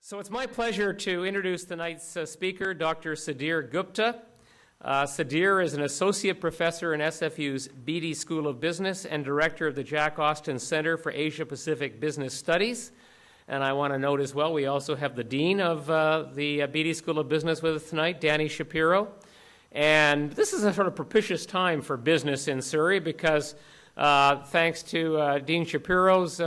So it's my pleasure to introduce tonight's speaker, Dr. Sudheer Gupta. Sudheer is an associate professor in SFU's Beatty School of Business and director of the Jack Austin Center for Asia-Pacific Business Studies. And I want to note as well, we also have the dean of the Beatty School of Business with us tonight, Danny Shapiro. And this is a sort of propitious time for business in Surrey because thanks to Dean Shapiro's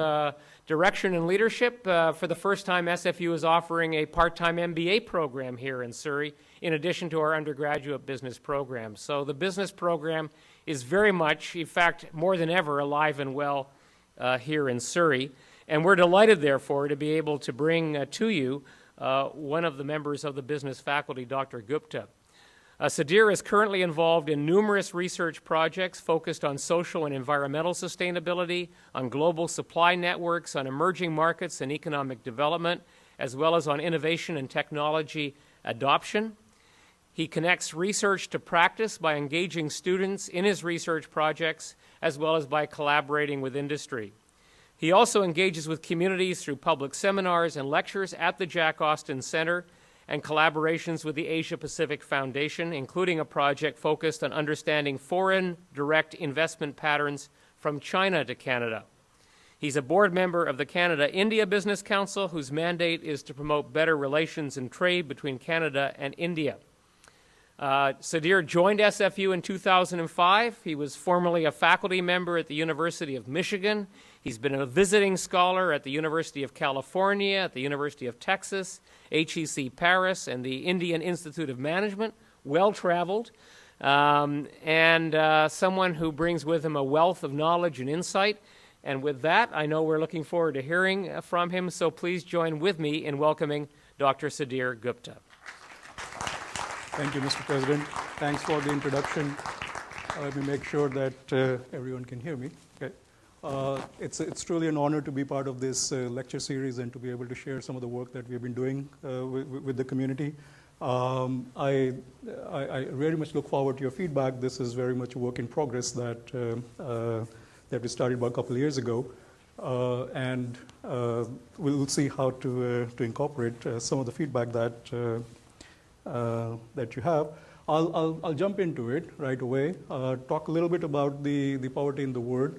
direction and leadership, for the first time SFU is offering a part-time MBA program here in Surrey, in addition to our undergraduate business program. So the business program is very much, in fact, more than ever, alive and well here in Surrey. And we're delighted, therefore, to be able to bring to you one of the members of the business faculty, Dr. Gupta. Sudheer is currently involved in numerous research projects focused on social and environmental sustainability, on global supply networks, on emerging markets and economic development, as well as on innovation and technology adoption. He connects research to practice by engaging students in his research projects, as well as by collaborating with industry. He also engages with communities through public seminars and lectures at the Jack Austin Center and collaborations with the Asia-Pacific Foundation, including a project focused on understanding foreign direct investment patterns from China to Canada. He's a board member of the Canada-India Business Council, whose mandate is to promote better relations and trade between Canada and India. Sudheer joined SFU in 2005. He was formerly a faculty member at the University of Michigan. He's been a visiting scholar at the University of California, at the University of Texas, HEC Paris, and the Indian Institute of Management. Well-traveled, and someone who brings with him a wealth of knowledge and insight. And with that, I know we're looking forward to hearing from him, so please join with me in welcoming Dr. Sudheer Gupta. Thank you, Mr. President. Thanks for the introduction. Let me make sure that everyone can hear me. Okay. It's truly an honor to be part of this lecture series and to be able to share some of the work that we've been doing with the community. I very much look forward to your feedback. This is very much a work in progress that we started about a couple of years ago. And we'll see how to incorporate some of the feedback that you have. I'll jump into it right away, talk a little bit about the poverty in the world,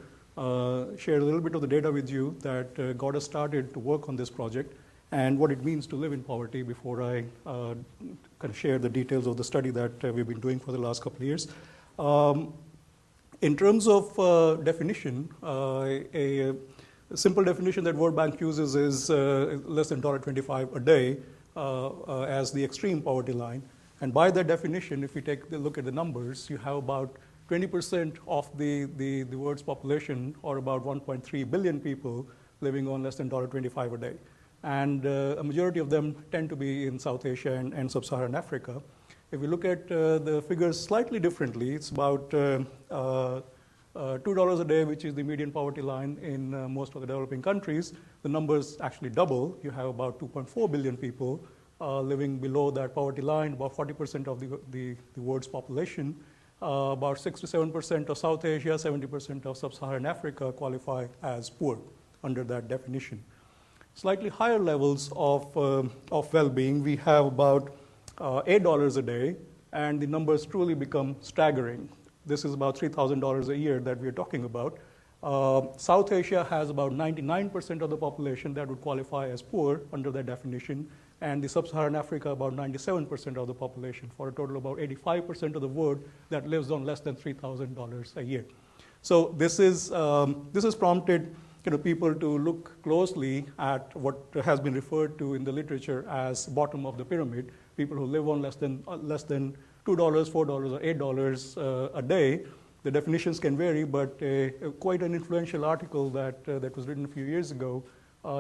share a little bit of the data with you that got us started to work on this project and what it means to live in poverty before I kind of share the details of the study that we've been doing for the last couple of years. In terms of definition, a simple definition that World Bank uses is less than $1.25 a day as the extreme poverty line. And by that definition, if you take a look at the numbers, you have about 20% of the world's population, or about 1.3 billion people, living on less than $1.25 a day. And a majority of them tend to be in South Asia and Sub-Saharan Africa. If we look at the figures slightly differently, it's about $2 a day, which is the median poverty line in most of the developing countries. The numbers actually double. You have about 2.4 billion people living below that poverty line, about 40% of the world's population. About 6 to 7% of South Asia, 70% of Sub-Saharan Africa qualify as poor under that definition. Slightly higher levels of well-being, we have about $8 a day, and the numbers truly become staggering. This is about $3,000 a year that we're talking about. South Asia has about 99% of the population that would qualify as poor under that definition, and the Sub-Saharan Africa about 97% of the population, for a total of about 85% of the world that lives on less than $3,000 a year. So this has prompted people to look closely at what has been referred to in the literature as bottom of the pyramid, people who live on less than $2, $4, or $8 a day. The definitions can vary, but quite an influential article that was written a few years ago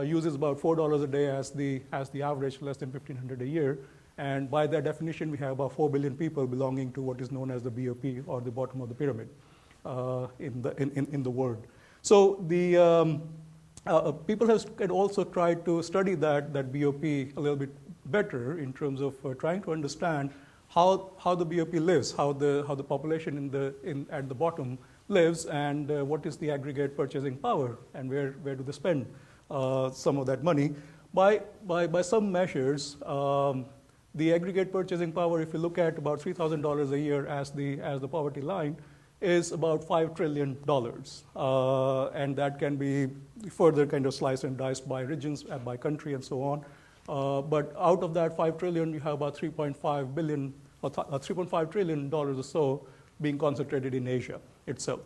uses about $4 a day as the average, less than $1,500 a year. And by that definition, we have about 4 billion people belonging to what is known as the BOP, or the bottom of the pyramid, in the world. So the people have also tried to study that BOP a little bit better in terms of trying to understand how the BOP lives, how the population at the bottom lives, and what is the aggregate purchasing power, and where do they spend some of that money. By some measures, the aggregate purchasing power, if you look at about $3,000 a year as the poverty line, is about $5 trillion. And that can be further kind of sliced and diced by regions, by country, and so on. But out of that $5 trillion, you have about $3.5 billion or $3.5 trillion or so being concentrated in Asia itself.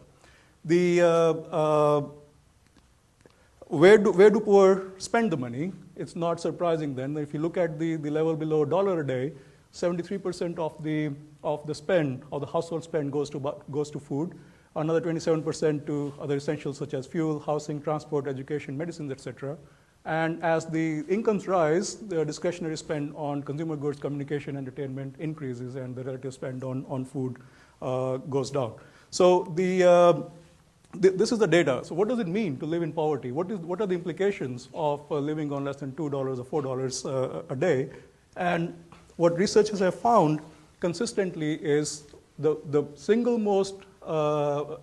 Where do poor spend the money? It's not surprising then. If you look at the level below $1 a day, 73% of the spend, of the household spend goes to food, another 27% to other essentials such as fuel, housing, transport, education, medicines, etc. And as the incomes rise, the discretionary spend on consumer goods, communication, entertainment increases, and the relative spend on food goes down. So this is the data. So what does it mean to live in poverty? What are the implications of living on less than $2 or $4 a day? And what researchers have found consistently is the single most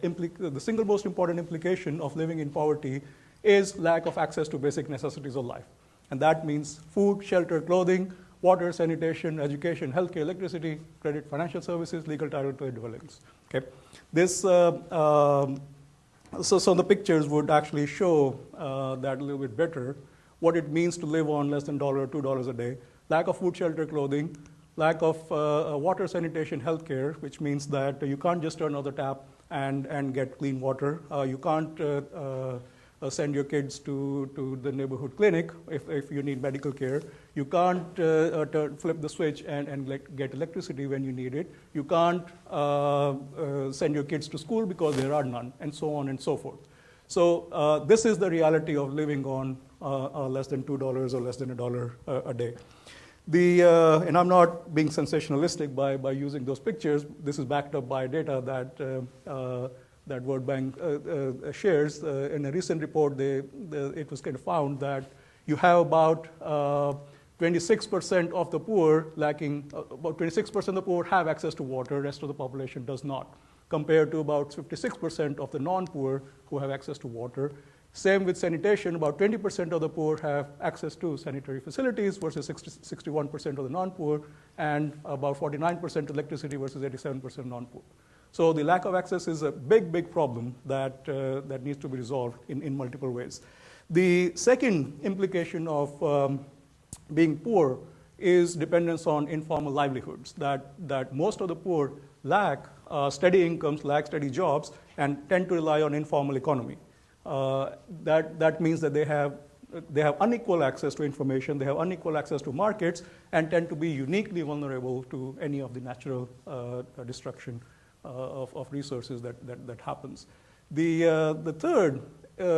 important implication of living in poverty is lack of access to basic necessities of life. And that means food, shelter, clothing, water, sanitation, education, healthcare, electricity, credit, financial services, legal title to dwellings. Okay? This, so the pictures would actually show that a little bit better, what it means to live on less than $1 or $2 a day, lack of food, shelter, clothing, lack of water, sanitation, healthcare, which means that you can't just turn on the tap and get clean water. You can't send your kids to the neighborhood clinic if you need medical care. You can't flip the switch and get electricity when you need it. You can't send your kids to school because there are none, and so on and so forth. So this is the reality of living on less than $2 or less than $1 a day. And I'm not being sensationalistic by using those pictures. This is backed up by data that World Bank shares. In a recent report, it was kind of found that you have about 26% of the poor lacking, about 26% of the poor have access to water, the rest of the population does not, compared to about 56% of the non-poor who have access to water. Same with sanitation, about 20% of the poor have access to sanitary facilities versus 61% of the non-poor, and about 49% electricity versus 87% non-poor. So the lack of access is a big problem that needs to be resolved in multiple ways. The second implication of being poor is dependence on informal livelihoods, that most of the poor lack steady incomes, lack steady jobs, and tend to rely on informal economy. That means that they have unequal access to information, they have unequal access to markets, and tend to be uniquely vulnerable to any of the natural destruction of resources that happens. The third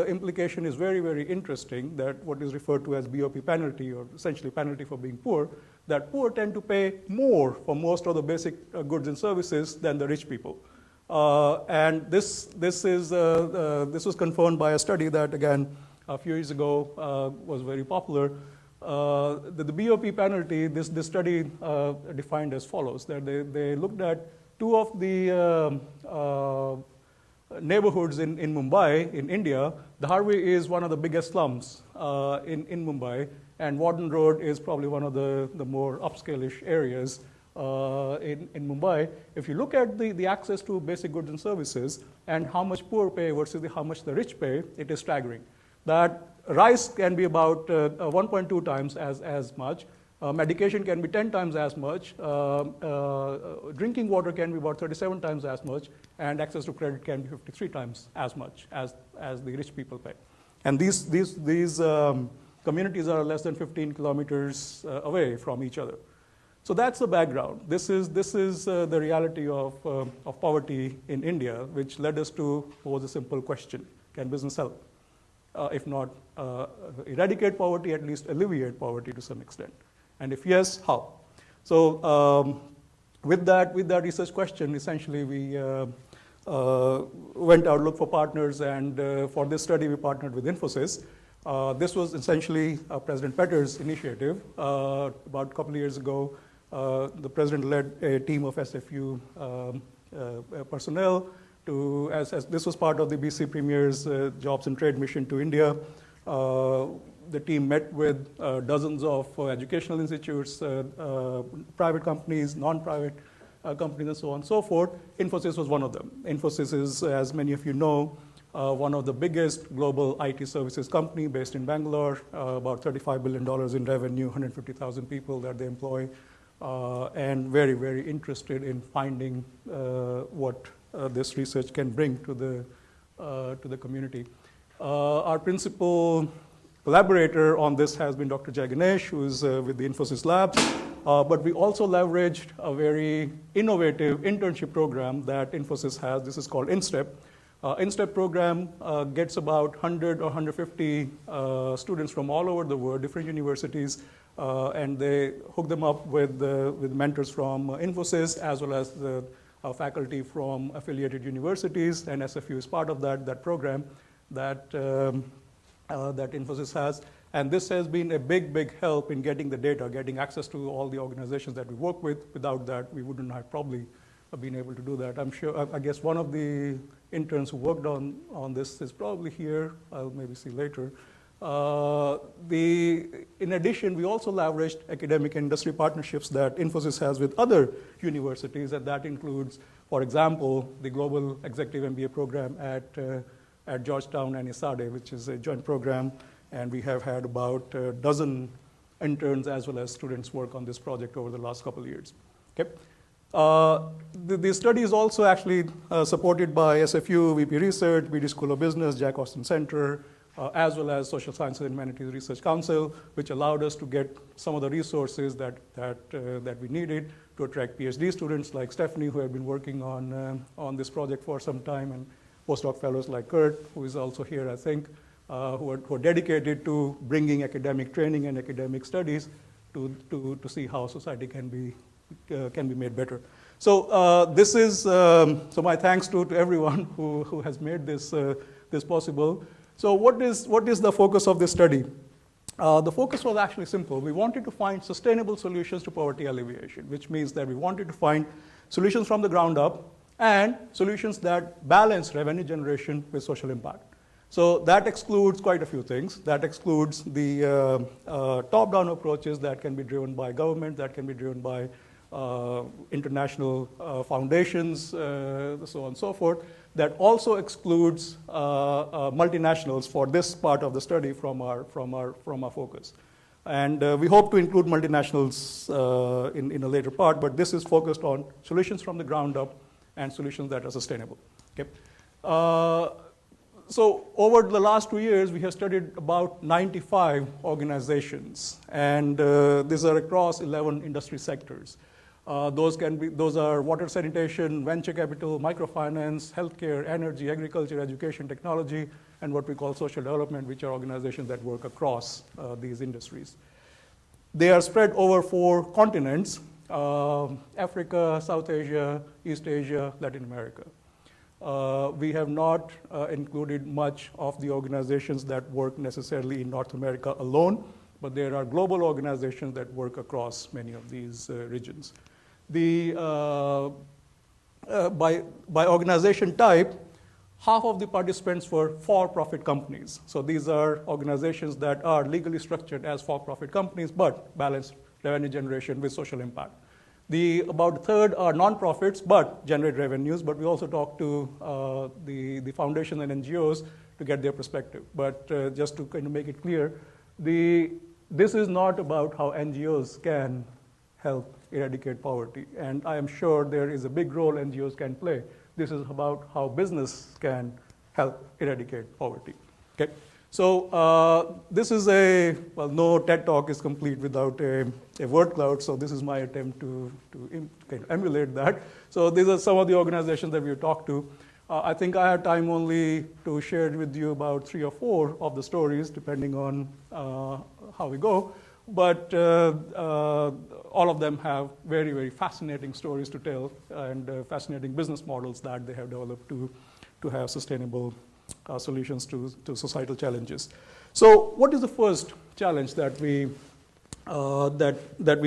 implication is very interesting, that what is referred to as BOP penalty, or essentially penalty for being poor, that poor tend to pay more for most of the basic goods and services than the rich people. And this was confirmed by a study that, again, a few years ago was very popular. The BOP penalty, this study defined as follows, that they looked at two of the neighborhoods in Mumbai, in India. The Harvey is one of the biggest slums in Mumbai, and Warden Road is probably one of the more upscale-ish areas in Mumbai. If you look at the access to basic goods and services and how much poor pay versus how much the rich pay, it is staggering. That rice can be about 1.2 times as much. Medication can be 10 times as much. Drinking water can be about 37 times as much, and access to credit can be 53 times as much as the rich people pay. And these communities are less than 15 kilometers away from each other. So that's the background. This is the reality of poverty in India, which led us to pose a simple question: can business help? If not eradicate poverty, at least alleviate poverty to some extent. And if yes, how? So with that research question, essentially we went out, looked for partners, and for this study we partnered with Infosys. This was essentially President Petter's initiative. About a couple of years ago, the president led a team of SFU personnel as this was part of the BC Premier's Jobs and Trade mission to India. the team met with dozens of educational institutes, private companies, non-private companies, and so on and so forth. Infosys was one of them. Infosys is, as many of you know, one of the biggest global IT services company based in Bangalore, about $35 billion in revenue, 150,000 people that they employ, and very, very interested in finding what this research can bring to the community. Our principal collaborator on this has been Dr. Jay Ganesh, who is with the Infosys Labs. But we also leveraged a very innovative internship program that Infosys has. This is called InStep. InStep program gets about 100 or 150 students from all over the world, different universities, and they hook them up with mentors from Infosys as well as the faculty from affiliated universities, and SFU is part of that program that Infosys has. And this has been a big, big help in getting the data, getting access to all the organizations that we work with. Without that, we wouldn't have probably been able to do that. I'm sure, I guess one of the interns who worked on this is probably here. I'll maybe see later. In addition, we also leveraged academic and industry partnerships that Infosys has with other universities, and that includes, for example, the Global Executive MBA program at Georgetown and ISADE, which is a joint program, and we have had about a dozen interns as well as students work on this project over the last couple of years. Okay. The study is also actually supported by SFU, VP Research, BD School of Business, Jack Austin Center, as well as Social Sciences and Humanities Research Council, which allowed us to get some of the resources that we needed to attract PhD students like Stephanie, who have been working on this project for some time, and postdoc fellows like Kurt, who is also here, I think, who are dedicated to bringing academic training and academic studies to see how society can be made better. So this is so my thanks to everyone who has made this possible. So what is the focus of this study? The focus was actually simple. We wanted to find sustainable solutions to poverty alleviation, which means that we wanted to find solutions from the ground up and solutions that balance revenue generation with social impact. So that excludes quite a few things. That excludes the top-down approaches that can be driven by government, that can be driven by international foundations, so on and so forth. That also excludes multinationals for this part of the study from our focus. And we hope to include multinationals in a later part, but this is focused on solutions from the ground up and solutions that are sustainable. Okay. So over the last 2 years, we have studied about 95 organizations, and these are across 11 industry sectors. Those are water sanitation, venture capital, microfinance, healthcare, energy, agriculture, education, technology, and what we call social development, which are organizations that work across these industries. They are spread over 4 continents: Africa, South Asia, East Asia, Latin America. We have not included much of the organizations that work necessarily in North America alone, but there are global organizations that work across many of these regions. By organization type, half of the participants were for-profit companies. So these are organizations that are legally structured as for-profit companies, but balance revenue generation with social impact. About a third are nonprofits, but generate revenues, but we also talk to the foundation and NGOs to get their perspective. But just to kind of make it clear, this is not about how NGOs can help eradicate poverty. And I am sure there is a big role NGOs can play. This is about how business can help eradicate poverty. Okay? So this is no TED Talk is complete without a word cloud, so this is my attempt to kind of emulate that. So these are some of the organizations that we talked to. I think I have time only to share with you about 3 or 4 of the stories, depending on how we go. But all of them have very, very fascinating stories to tell and fascinating business models that they have developed to have sustainable solutions to societal challenges. So what is the first challenge that we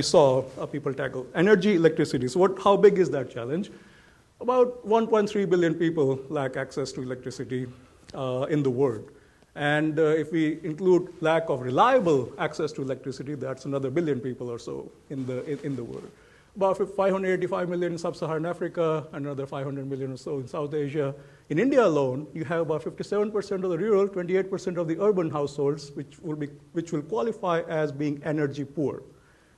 saw people tackle? Energy, electricity. So how big is that challenge? About 1.3 billion people lack access to electricity in the world. And if we include lack of reliable access to electricity, that's another billion people or so in the world. About 585 million in sub-Saharan Africa, another 500 million or so in South Asia. In India alone, you have about 57% of the rural, 28% of the urban households, which will qualify as being energy poor.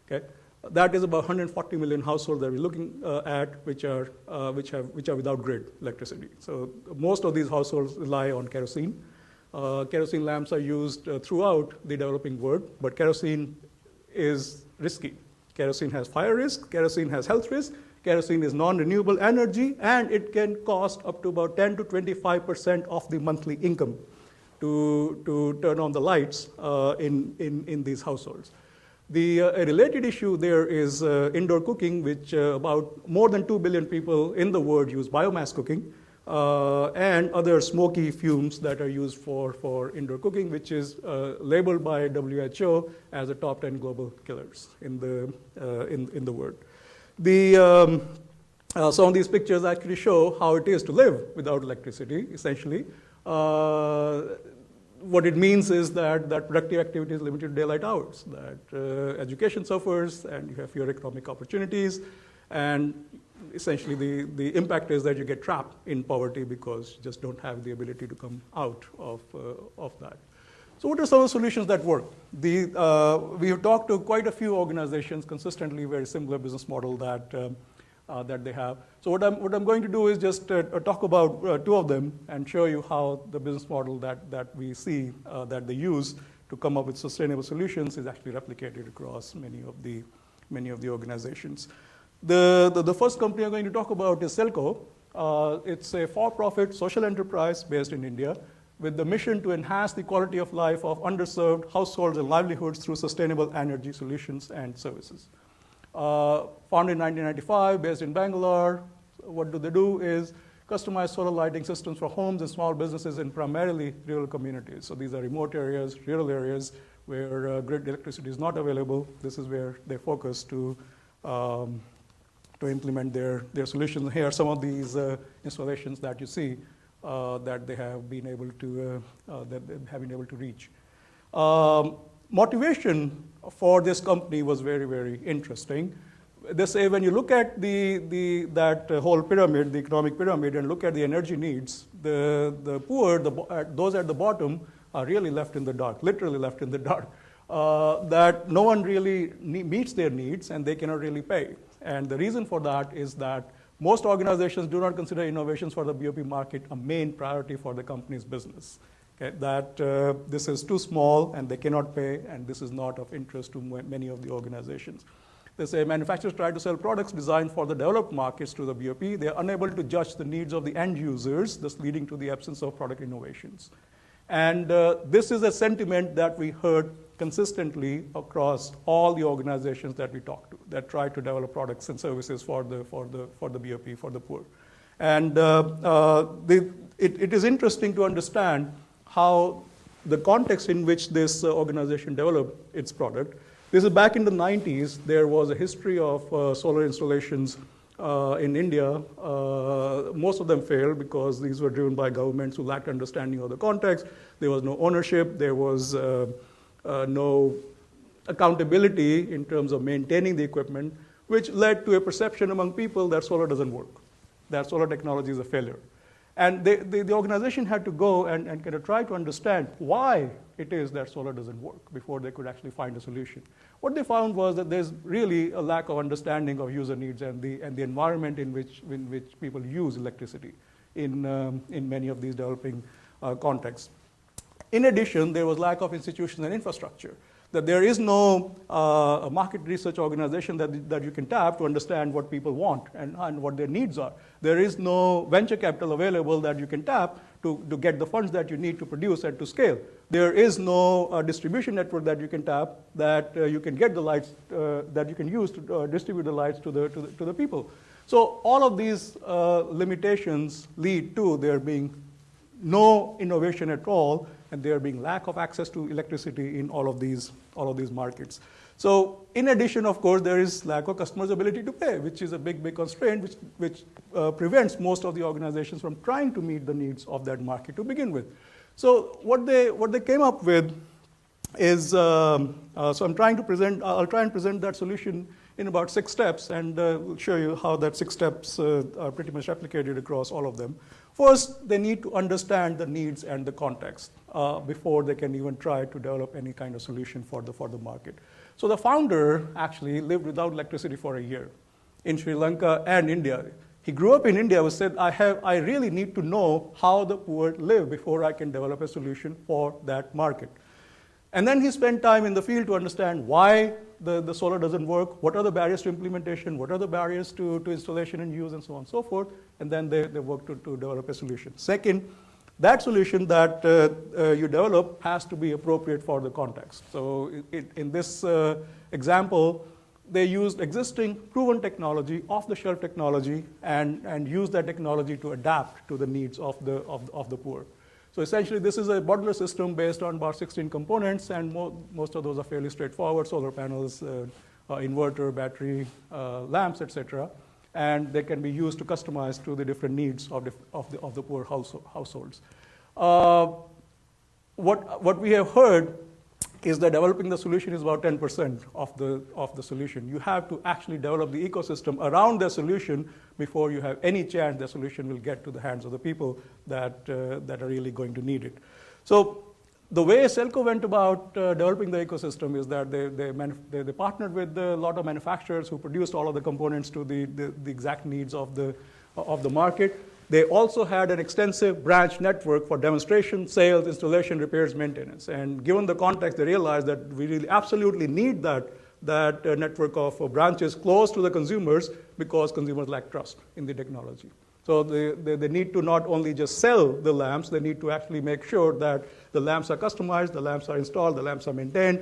Okay? That is about 140 million households that we're looking at, which are without grid electricity. So most of these households rely on kerosene. Kerosene lamps are used throughout the developing world, but kerosene is risky. Kerosene has fire risk, kerosene has health risk, kerosene is non-renewable energy, and it can cost up to about 10 to 25% of the monthly income to turn on the lights in these households. A related issue there is indoor cooking, which about more than 2 billion people in the world use biomass cooking, and other smoky fumes that are used for indoor cooking, which is labeled by WHO as the top 10 global killers in the world. Some of these pictures actually show how it is to live without electricity, essentially. What it means is that productive activity is limited to daylight hours, that education suffers, and you have fewer economic opportunities, and essentially the impact is that you get trapped in poverty because you just don't have the ability to come out of that. So what are some of the solutions that work? We have talked to quite a few organizations, consistently very similar business model that they have. So what I'm going to do is just talk about two of them and show you how the business model that we see that they use to come up with sustainable solutions is actually replicated across many of the organizations. The first company I'm going to talk about is Selco. It's a for-profit social enterprise based in India with the mission to enhance the quality of life of underserved households and livelihoods through sustainable energy solutions and services. Founded in 1995, based in Bangalore. What do? They do is customize solar lighting systems for homes and small businesses in primarily rural communities. So these are remote areas, rural areas where grid electricity is not available. This is where they focus to implement their solutions. Here are some of these installations that you see that they have been able to reach. Motivation for this company was very, very interesting. They say when you look at that whole pyramid, the economic pyramid, and look at the energy needs, the poor, those at the bottom, are really left in the dark, literally left in the dark. That no one really meets their needs and they cannot really pay. And the reason for that is that most organizations do not consider innovations for the BOP market a main priority for the company's business. Okay, that this is too small and they cannot pay, and this is not of interest to many of the organizations. They say manufacturers try to sell products designed for the developed markets to the BOP. They are unable to judge the needs of the end users, thus leading to the absence of product innovations. And this is a sentiment that we heard consistently across all the organizations that we talked to that try to develop products and services for the BOP, for the poor. And it is interesting to understand how the context in which this organization developed its product. This is back in the 90s. There was a history of solar installations in India. Most of them failed because these were driven by governments who lacked understanding of the context. There was no ownership. There was no accountability in terms of maintaining the equipment, which led to a perception among people that solar doesn't work, that solar technology is a failure. And the organization had to go and kind of try to understand why it is that solar doesn't work before they could actually find a solution. What they found was that there's really a lack of understanding of user needs and the environment in which people use electricity in many of these developing contexts. In addition, there was lack of institutions and infrastructure. That there is no market research organization that you can tap to understand what people want and what their needs are. There is no venture capital available that you can tap to get the funds that you need to produce and to scale. There is no distribution network that you can tap that you can get the lights that you can use to distribute the lights to the people. So all of these limitations lead to there being no innovation at all, and there being lack of access to electricity in all of these markets. So in addition, of course, there is lack of customers' ability to pay, which is a big constraint, which prevents most of the organizations from trying to meet the needs of that market to begin with. So what they came up with is, so I'll try and present that solution in about 6 steps, and we'll show you how that 6 steps are pretty much replicated across all of them. First, they need to understand the needs and the context before they can even try to develop any kind of solution for the market. So the founder actually lived without electricity for a year in Sri Lanka and India. He grew up in India, but said, I really need to know how the poor live before I can develop a solution for that market. And then he spent time in the field to understand why the solar doesn't work, what are the barriers to implementation, what are the barriers to installation and use, and so on and so forth, and then they work to develop a solution. Second, that solution that you develop has to be appropriate for the context. So in this example, they used existing proven technology, off-the-shelf technology, and used that technology to adapt to the needs of the poor. So essentially, this is a modular system based on about 16 components, and most of those are fairly straightforward: solar panels, inverter, battery, lamps, etc. And they can be used to customize to the different needs of the poor households. What we have heard is that developing the solution is about 10% of the solution. You have to actually develop the ecosystem around the solution before you have any chance the solution will get to the hands of the people that are really going to need it. So the way Selco went about developing the ecosystem is that they partnered with a lot of manufacturers who produced all of the components to the exact needs of the market. They also had an extensive branch network for demonstration, sales, installation, repairs, maintenance. And given the context, they realized that we really absolutely need that network of branches close to the consumers because consumers lack trust in the technology. So they need to not only just sell the lamps, they need to actually make sure that the lamps are customized, the lamps are installed, the lamps are maintained.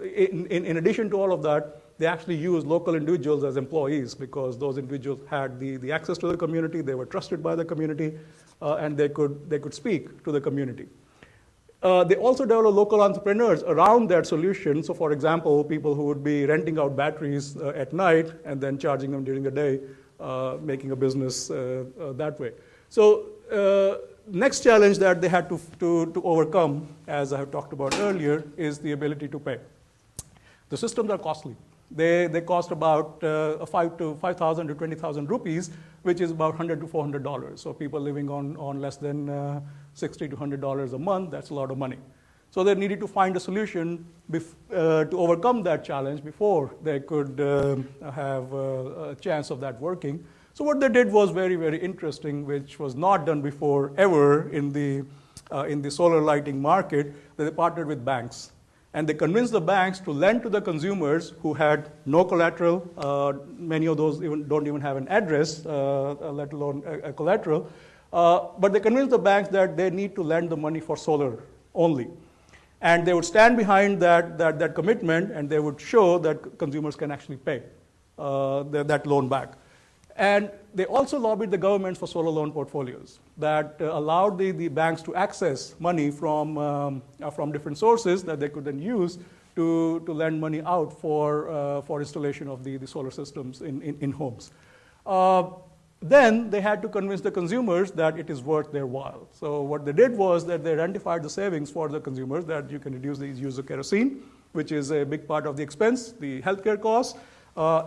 In addition to all of that, they actually used local individuals as employees because those individuals had the access to the community, they were trusted by the community, and they could speak to the community. They also developed local entrepreneurs around that solution. So for example, people who would be renting out batteries at night and then charging them during the day, making a business that way. So next challenge that they had to overcome, as I have talked about earlier, is the ability to pay. The systems are costly. They cost about 5,000 to 20,000 rupees, which is about $100 to $400. So people living on less than $60 to $100 a month, that's a lot of money. So they needed to find a solution to overcome that challenge before they could have a chance of that working. So what they did was very, very interesting, which was not done before ever in the solar lighting market. They partnered with banks. And they convinced the banks to lend to the consumers who had no collateral. Many of those don't even have an address, let alone a collateral. But they convinced the banks that they need to lend the money for solar only. And they would stand behind that commitment, and they would show that consumers can actually pay that loan back. And they also lobbied the governments for solar loan portfolios that allowed the banks to access money from different sources that they could then use to lend money out for installation of the solar systems in homes. Then they had to convince the consumers that it is worth their while. So what they did was that they identified the savings for the consumers, that you can reduce the use of kerosene, which is a big part of the expense, the healthcare costs,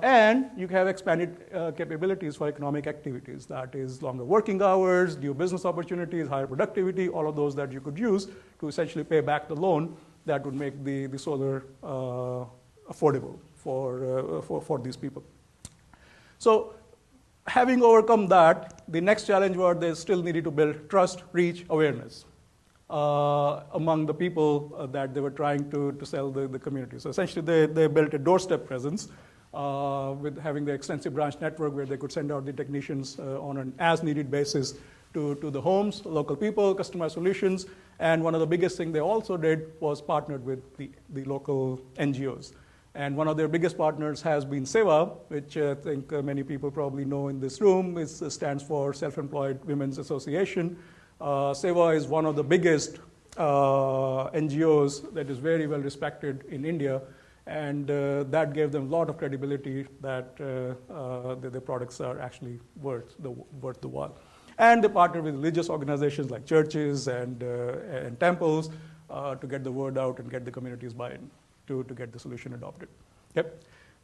and you have expanded capabilities for economic activities. That is longer working hours, new business opportunities, higher productivity, all of those that you could use to essentially pay back the loan that would make the solar affordable for these people. So having overcome that, the next challenge was they still needed to build trust, reach, awareness among the people that they were trying to sell the community. So essentially they built a doorstep presence with having the extensive branch network where they could send out the technicians on an as-needed basis to the homes, local people, customized solutions. And one of the biggest things they also did was partnered with the local NGOs. And one of their biggest partners has been SEWA, which I think many people probably know in this room. It stands for Self-Employed Women's Association. SEWA is one of the biggest NGOs that is very well respected in India. And that gave them a lot of credibility that the products are actually worth the while. And they partnered with religious organizations like churches and temples to get the word out and get the community's buy-in to get the solution adopted. Yep.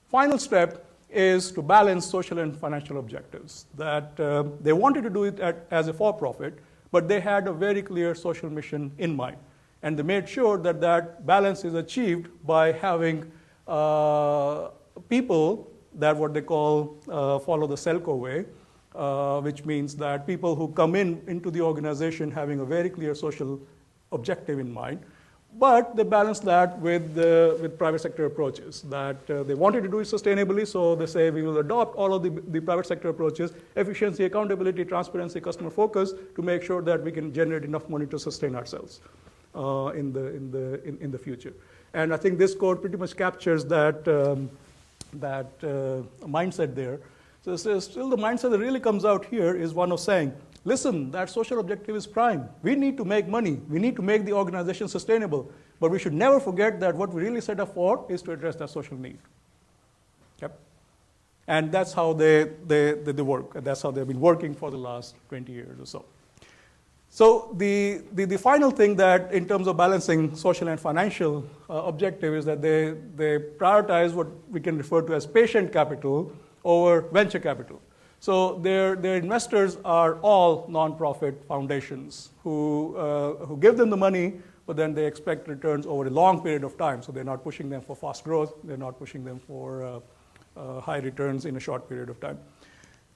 Final step is to balance social and financial objectives. That they wanted to do it as a for-profit, but they had a very clear social mission in mind. And they made sure that that balance is achieved by having people that what they call follow the Selco way, which means that people who come into the organization having a very clear social objective in mind, but they balance that with private sector approaches, that they wanted to do it sustainably, so they say we will adopt all of the private sector approaches, efficiency, accountability, transparency, customer focus, to make sure that we can generate enough money to sustain ourselves in the future. And I think this code pretty much captures that mindset there. So still the mindset that really comes out here is one of saying, listen, that social objective is prime. We need to make money. We need to make the organization sustainable. But we should never forget that what we really set up for is to address that social need. Yep. And that's how they work. And that's how they've been working for the last 20 years or so. So the final thing that in terms of balancing social and financial objective is that they prioritize what we can refer to as patient capital over venture capital. So their investors are all nonprofit foundations who give them the money, but then they expect returns over a long period of time. So they're not pushing them for fast growth. They're not pushing them for high returns in a short period of time.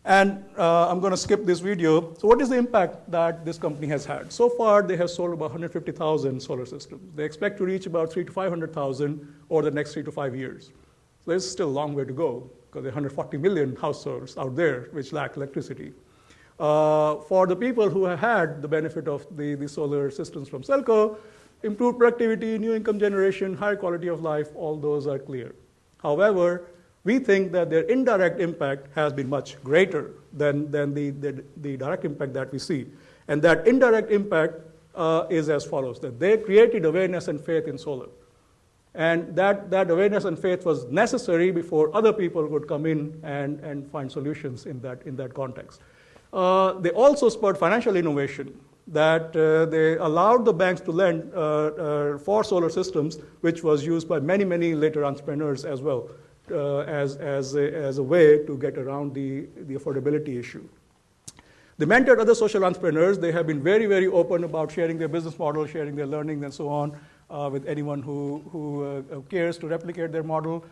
And I'm going to skip this video. So what is the impact that this company has had? So far, they have sold about 150,000 solar systems. They expect to reach about 300,000 to 500,000 over the next 3 to 5 years. So there's still a long way to go, because there are 140 million households out there which lack electricity. For the people who have had the benefit of the solar systems from Selco, improved productivity, new income generation, higher quality of life, all those are clear. However, we think that their indirect impact has been much greater than the direct impact that we see. And that indirect impact is as follows, that they created awareness and faith in solar. And that awareness and faith was necessary before other people would come in and find solutions in that context. They also spurred financial innovation, that they allowed the banks to lend for solar systems, which was used by many, many later entrepreneurs as well, as a way to get around the affordability issue. They mentored other social entrepreneurs. They have been very, very open about sharing their business model, sharing their learning, and so on, with anyone who cares to replicate their model.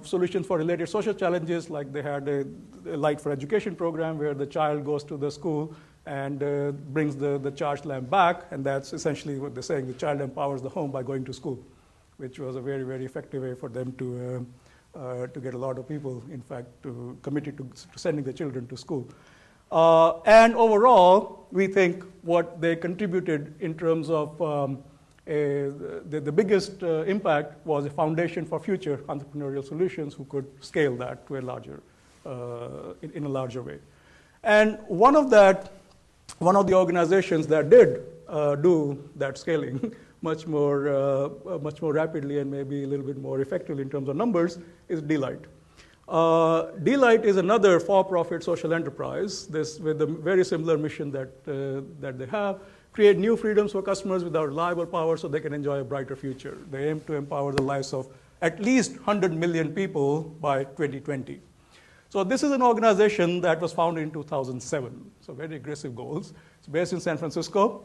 Solutions for related social challenges, like they had a Light for Education program where the child goes to the school and brings the charged lamp back, and that's essentially what they're saying. The child empowers the home by going to school, which was a very, very effective way for them to get a lot of people, in fact, committed to sending their children to school. And overall, we think what they contributed in terms of the biggest impact was a foundation for future entrepreneurial solutions who could scale that to a larger, in a larger way. And one of the organizations that did do that scaling much more rapidly and maybe a little bit more effectively in terms of numbers is Delight. Delight is another for-profit social enterprise, with a very similar mission that they have. Create new freedoms for customers without reliable power so they can enjoy a brighter future. They aim to empower the lives of at least 100 million people by 2020. So this is an organization that was founded in 2007, so very aggressive goals. It's based in San Francisco.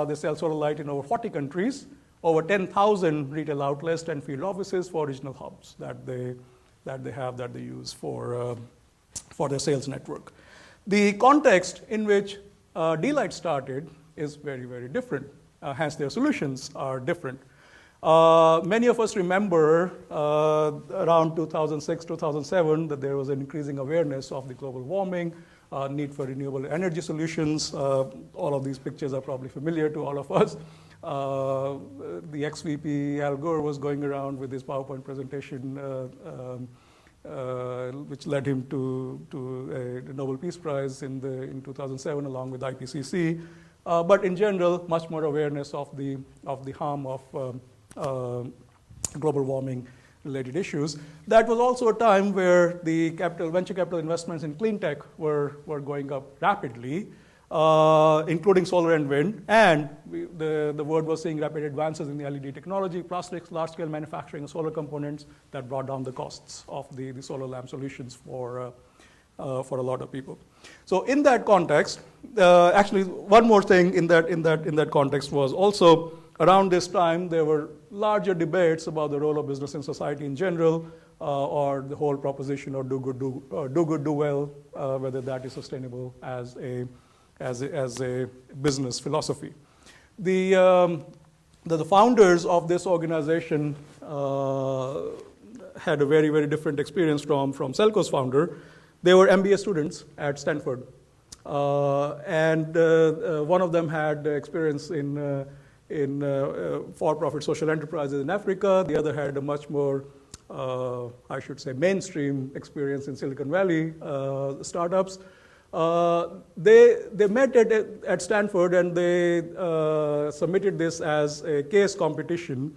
They sell solar light in over 40 countries, over 10,000 retail outlets and field offices for regional hubs that they use for their sales network. The context in which Delight started is very, very different. Hence, their solutions are different. Many of us remember around 2006, 2007, that there was an increasing awareness of the global warming, need for renewable energy solutions. All of these pictures are probably familiar to all of us. The ex-VP Al Gore was going around with his PowerPoint presentation, which led him to a Nobel Peace Prize in 2007, along with IPCC. But in general, much more awareness of the harm of global warming related issues. That was also a time where the venture capital investments in clean tech were going up rapidly, including solar and wind. And the world was seeing rapid advances in the LED technology, plastics, large-scale manufacturing, and solar components that brought down the costs of the solar lamp solutions for a lot of people. So in that context, actually one more thing in that context was also around this time there were larger debates about the role of business in society in general, or the whole proposition of do good, do well, whether that is sustainable as a business philosophy. The founders of this organization had a very, very different experience from Selco's founder. They were MBA students at Stanford, and one of them had experience in for-profit social enterprises in Africa. The other had a much more, I should say, mainstream experience in Silicon Valley startups. They met at Stanford, and they submitted this as a case competition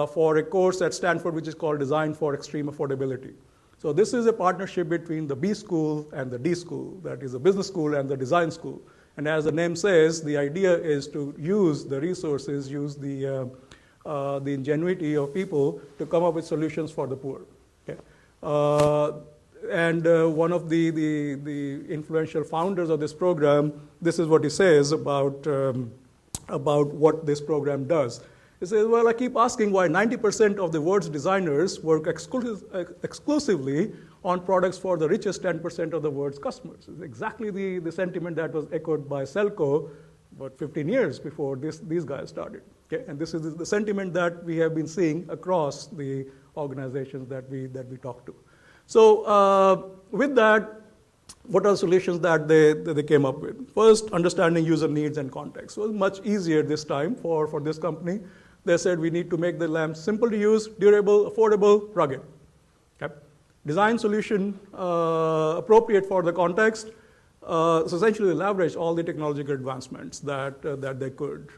for a course at Stanford which is called Design for Extreme Affordability. So this is a partnership between the B school and the D school, that is the business school and the design school. And as the name says, the idea is to use the resources, use the ingenuity of people to come up with solutions for the poor. Okay. And one of the influential founders of this program, this is what he says about what this program does. He says, well, I keep asking why 90% of the world's designers work exclusively on products for the richest 10% of the world's customers. It's exactly the sentiment that was echoed by Selco about 15 years before these guys started. Okay? And this is the sentiment that we have been seeing across the organizations that we talk to. So with that, what are the solutions that they came up with? First, understanding user needs and context. So it was much easier this time for this company. They said we need to make the lamps simple to use, durable, affordable, rugged. Okay. Design solution appropriate for the context. So essentially they leveraged all the technological advancements that they could.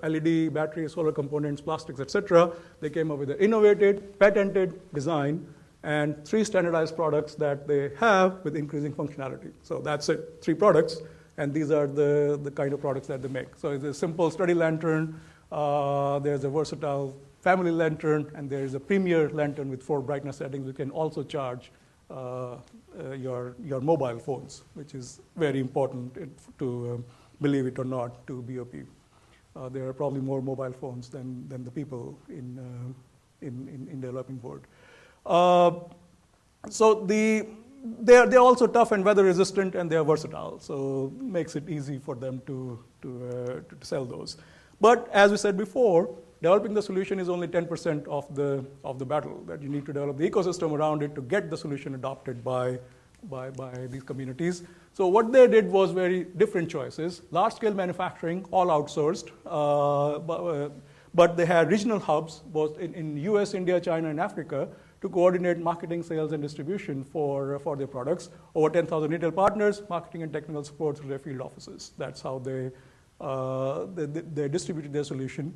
LED, batteries, solar components, plastics, etc. They came up with an innovative, patented design and 3 standardized products that they have with increasing functionality. So that's it, 3 products, and these are the kind of products that they make. So it's a simple study lantern, there's a versatile family lantern, and there's a premier lantern with 4 brightness settings. You can also charge your mobile phones, which is very important to, believe it or not, to BOP. There are probably more mobile phones than the people in developing world. So they're also tough and weather resistant, and they're versatile. So makes it easy for them to sell those. But as we said before, developing the solution is only 10% of the battle. That you need to develop the ecosystem around it to get the solution adopted by these communities. So what they did was very different choices. Large-scale manufacturing, all outsourced, but they had regional hubs both in US, India, China, and Africa to coordinate marketing, sales, and distribution for their products. Over 10,000 retail partners, marketing and technical support through their field offices. That's how they distributed their solution.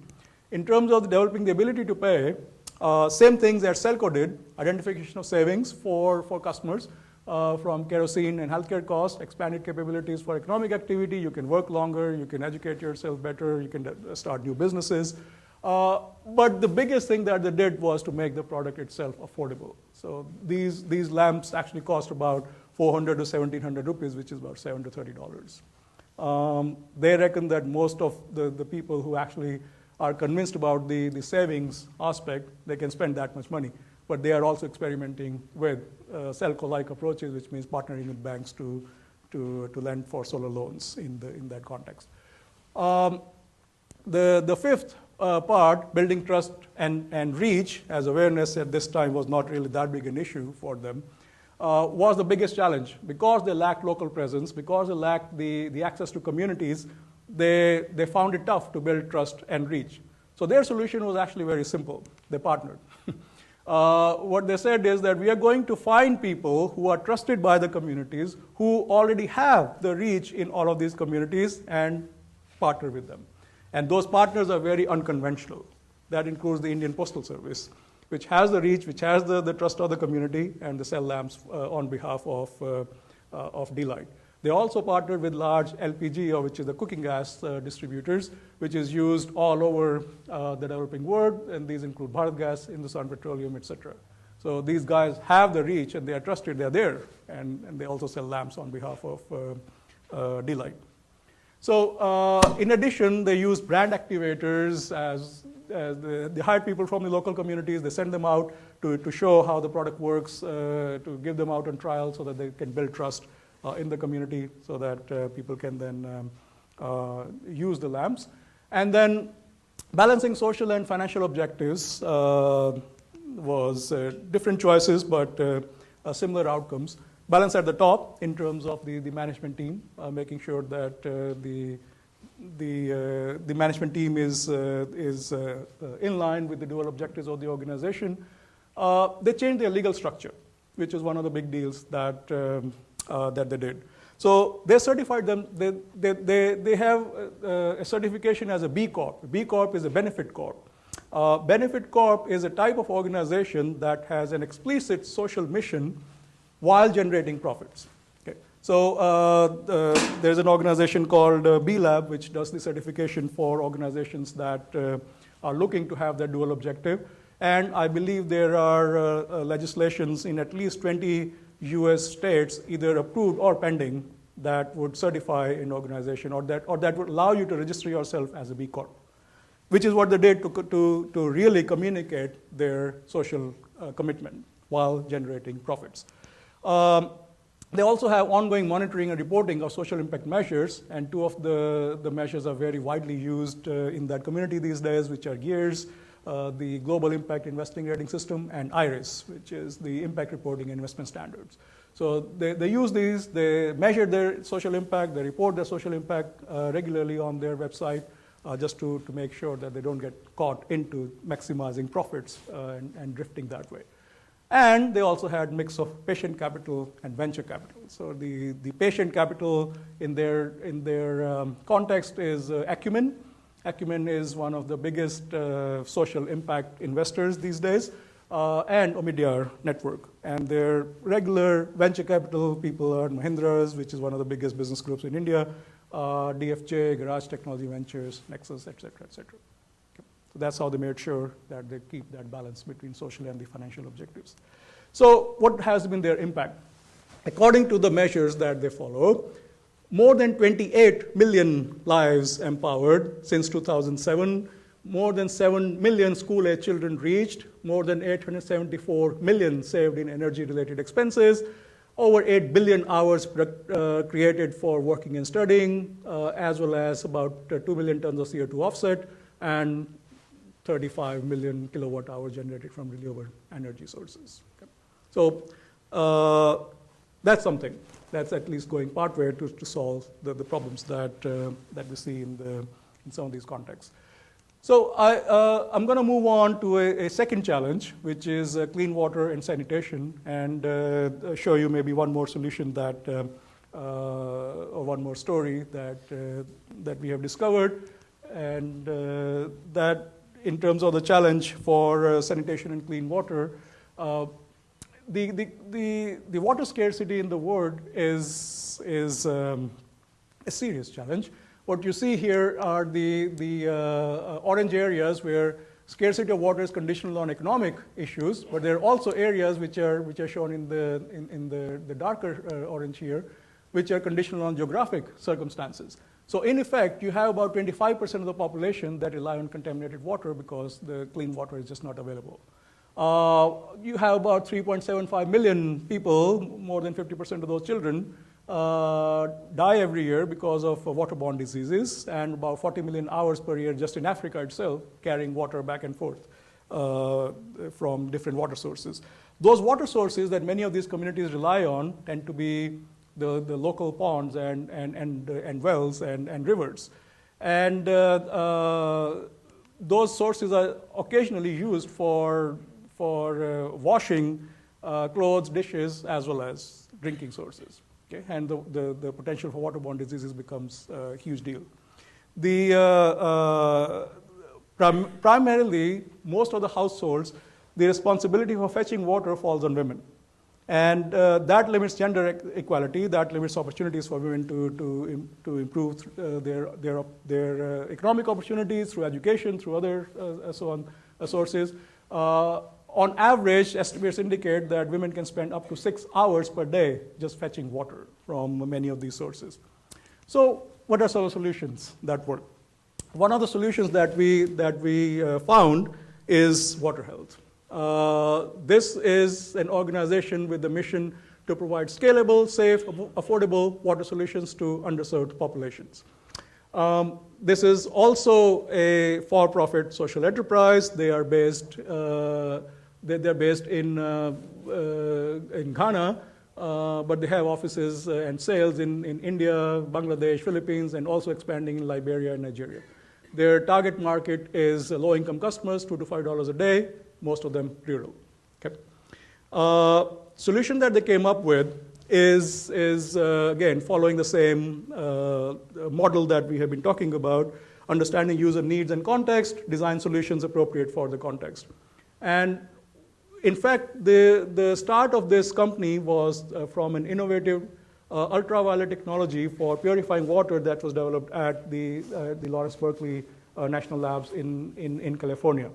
In terms of developing the ability to pay, same things that Selco did, identification of savings for customers from kerosene and healthcare costs, expanded capabilities for economic activity. You can work longer, you can educate yourself better, you can start new businesses. But the biggest thing that they did was to make the product itself affordable. So these lamps actually cost about 400 to 1,700 rupees, which is about $7 to $30. They reckon that most of the people who actually are convinced about the savings aspect, they can spend that much money. But they are also experimenting with Selco-like approaches, which means partnering with banks to lend for solar loans in that context. The fifth part, building trust and reach, as awareness at this time was not really that big an issue for them, was the biggest challenge. Because they lacked local presence, because they lacked the access to communities, they found it tough to build trust and reach. So their solution was actually very simple. They partnered. What they said is that we are going to find people who are trusted by the communities, who already have the reach in all of these communities, and partner with them. And those partners are very unconventional. That includes the Indian Postal Service. which has the reach, which has the trust of the community, and they sell lamps on behalf of Delight. They also partnered with large LPG, or which is the cooking gas distributors, which is used all over the developing world, and these include Bharat Gas, Hindustan Petroleum, etc. So these guys have the reach, and they are trusted, they're there, and they also sell lamps on behalf of Delight. So in addition, they use brand activators as they hire people from the local communities, they send them out to show how the product works, to give them out on trial so that they can build trust in the community so that people can then use the lamps. And then balancing social and financial objectives was different choices, but similar outcomes. Balance at the top in terms of the management team, making sure that the management team is in line with the dual objectives of the organization. They changed their legal structure, which is one of the big deals that they did. So they certified them. They have a certification as a B Corp. B Corp is a benefit corp. Benefit corp is a type of organization that has an explicit social mission while generating profits. Okay. So there's an organization called B Lab, which does the certification for organizations that are looking to have that dual objective. And I believe there are legislations in at least 20 US states, either approved or pending, that would certify an organization or that would allow you to register yourself as a B Corp, which is what they did to really communicate their social commitment while generating profits. They also have ongoing monitoring and reporting of social impact measures, and two of the measures are very widely used in that community these days, which are GEARS, the Global Impact Investing Rating System, and IRIS, which is the Impact Reporting and Investment Standards. So they use these, they measure their social impact, they report their social impact regularly on their website, just to make sure that they don't get caught into maximizing profits and drifting that way. And they also had mix of patient capital and venture capital. So the patient capital in their context is Acumen. Acumen is one of the biggest social impact investors these days, and Omidyar Network. And their regular venture capital people are Mahindras, which is one of the biggest business groups in India, DFJ, Garage Technology Ventures, Nexus, et cetera, et cetera. So that's how they made sure that they keep that balance between social and the financial objectives. So what has been their impact? According to the measures that they follow, more than 28 million lives empowered since 2007, more than 7 million school-age children reached, more than 874 million saved in energy-related expenses, over 8 billion hours created for working and studying, as well as about 2 million tons of CO2 offset, and 35 million kilowatt hours generated from renewable energy sources. Okay. So that's something that's at least going partway to solve the problems that we see in some of these contexts. So I'm going to move on to a second challenge, which is clean water and sanitation, and show you maybe one more solution or one more story that we have discovered, and that in terms of the challenge for sanitation and clean water, the water scarcity in the world is a serious challenge. What you see here are the orange areas where scarcity of water is conditional on economic issues, but there are also areas which are shown in the darker orange here, which are conditional on geographic circumstances. So in effect, you have about 25% of the population that rely on contaminated water because the clean water is just not available. You have about 3.75 million people, more than 50% of those children, die every year because of waterborne diseases, and about 40 million hours per year just in Africa itself carrying water back and forth from different water sources. Those water sources that many of these communities rely on tend to be the local ponds and wells and rivers. And those sources are occasionally used for washing clothes, dishes, as well as drinking sources. Okay? And the potential for waterborne diseases becomes a huge deal. Primarily, most of the households the responsibility for fetching water falls on women. And that limits gender equality, that limits opportunities for women to improve their economic opportunities through education, through other sources. On average, estimates indicate that women can spend up to 6 hours per day just fetching water from many of these sources. So what are some of the solutions that work? One of the solutions that we found is water health. This is an organization with the mission to provide scalable, safe, affordable water solutions to underserved populations. This is also a for-profit social enterprise. They are based in Ghana, but they have offices and sales in India, Bangladesh, Philippines, and also expanding in Liberia and Nigeria. Their target market is low-income customers, $2 to $5 a day, most of them rural. Okay. Solution that they came up with is again, following the same model that we have been talking about, understanding user needs and context, design solutions appropriate for the context. And in fact, the start of this company was from an innovative ultraviolet technology for purifying water that was developed at the Lawrence Berkeley National Labs in California.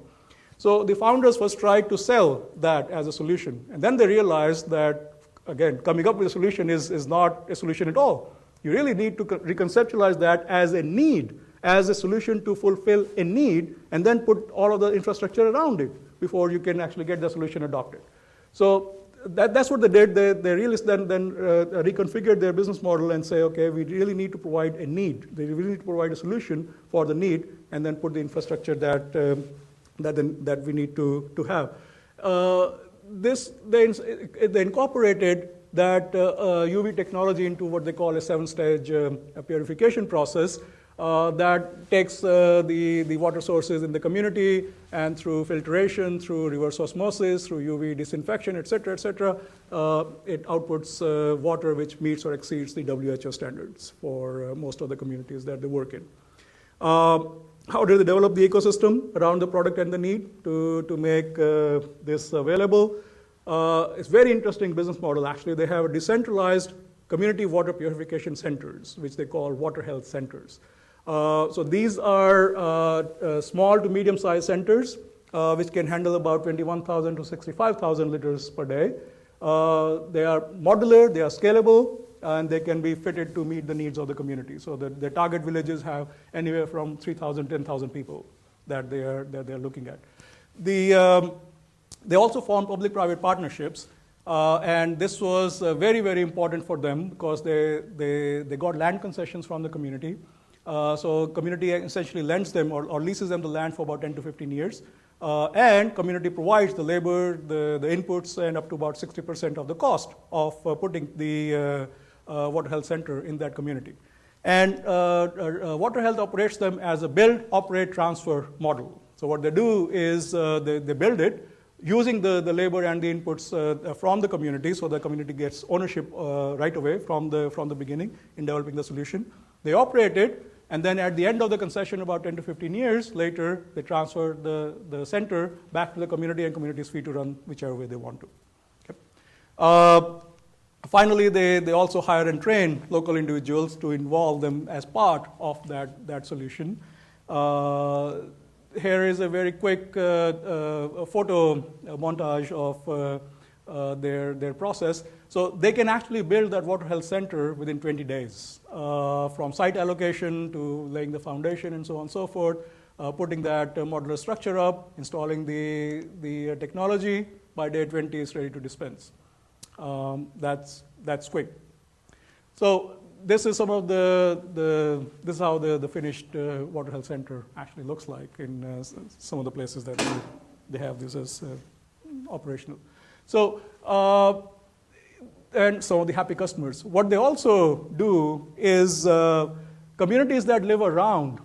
So the founders first tried to sell that as a solution, and then they realized that, again, coming up with a solution is not a solution at all. You really need to reconceptualize that as a need, as a solution to fulfill a need, and then put all of the infrastructure around it before you can actually get the solution adopted. So that's what they did. They really then reconfigured their business model and say, okay, we really need to provide a need. They really need to provide a solution for the need, and then put the infrastructure that we need to have. They incorporated that UV technology into what they call a 7-stage purification process that takes the water sources in the community, and through filtration, through reverse osmosis, through UV disinfection, et cetera, it outputs water which meets or exceeds the WHO standards for most of the communities that they work in. How do they develop the ecosystem around the product and the need to make this available? It's a very interesting business model, actually. They have a decentralized community water purification centers, which they call water health centers. So these are small to medium-sized centers, which can handle about 21,000 to 65,000 liters per day. They are modular, they are scalable, and they can be fitted to meet the needs of the community. So the target villages have anywhere from 3,000, 10,000 people that they're looking at. They also form public-private partnerships, and this was very, very important for them because they got land concessions from the community. So community essentially lends them or leases them the land for about 10 to 15 years. And community provides the labor, the inputs, and up to about 60% of the cost of putting the water health center in that community. And water health operates them as a build, operate, transfer model. So what they do is they build it using the labor and the inputs from the community, so the community gets ownership right away from the beginning in developing the solution. They operate it, and then at the end of the concession, about 10 to 15 years later, they transfer the center back to the community, and community is free to run whichever way they want to. Okay. Finally, they also hire and train local individuals to involve them as part of that solution. Here is a very quick photo montage of their process. So they can actually build that water health center within 20 days, from site allocation to laying the foundation and so on and so forth, putting that modular structure up, installing the technology. By day 20, it's ready to dispense. That's quick. So this is some of this is how the finished water health center actually looks like in some of the places that they have this as operational. So and some of the happy customers. What they also do is communities that live around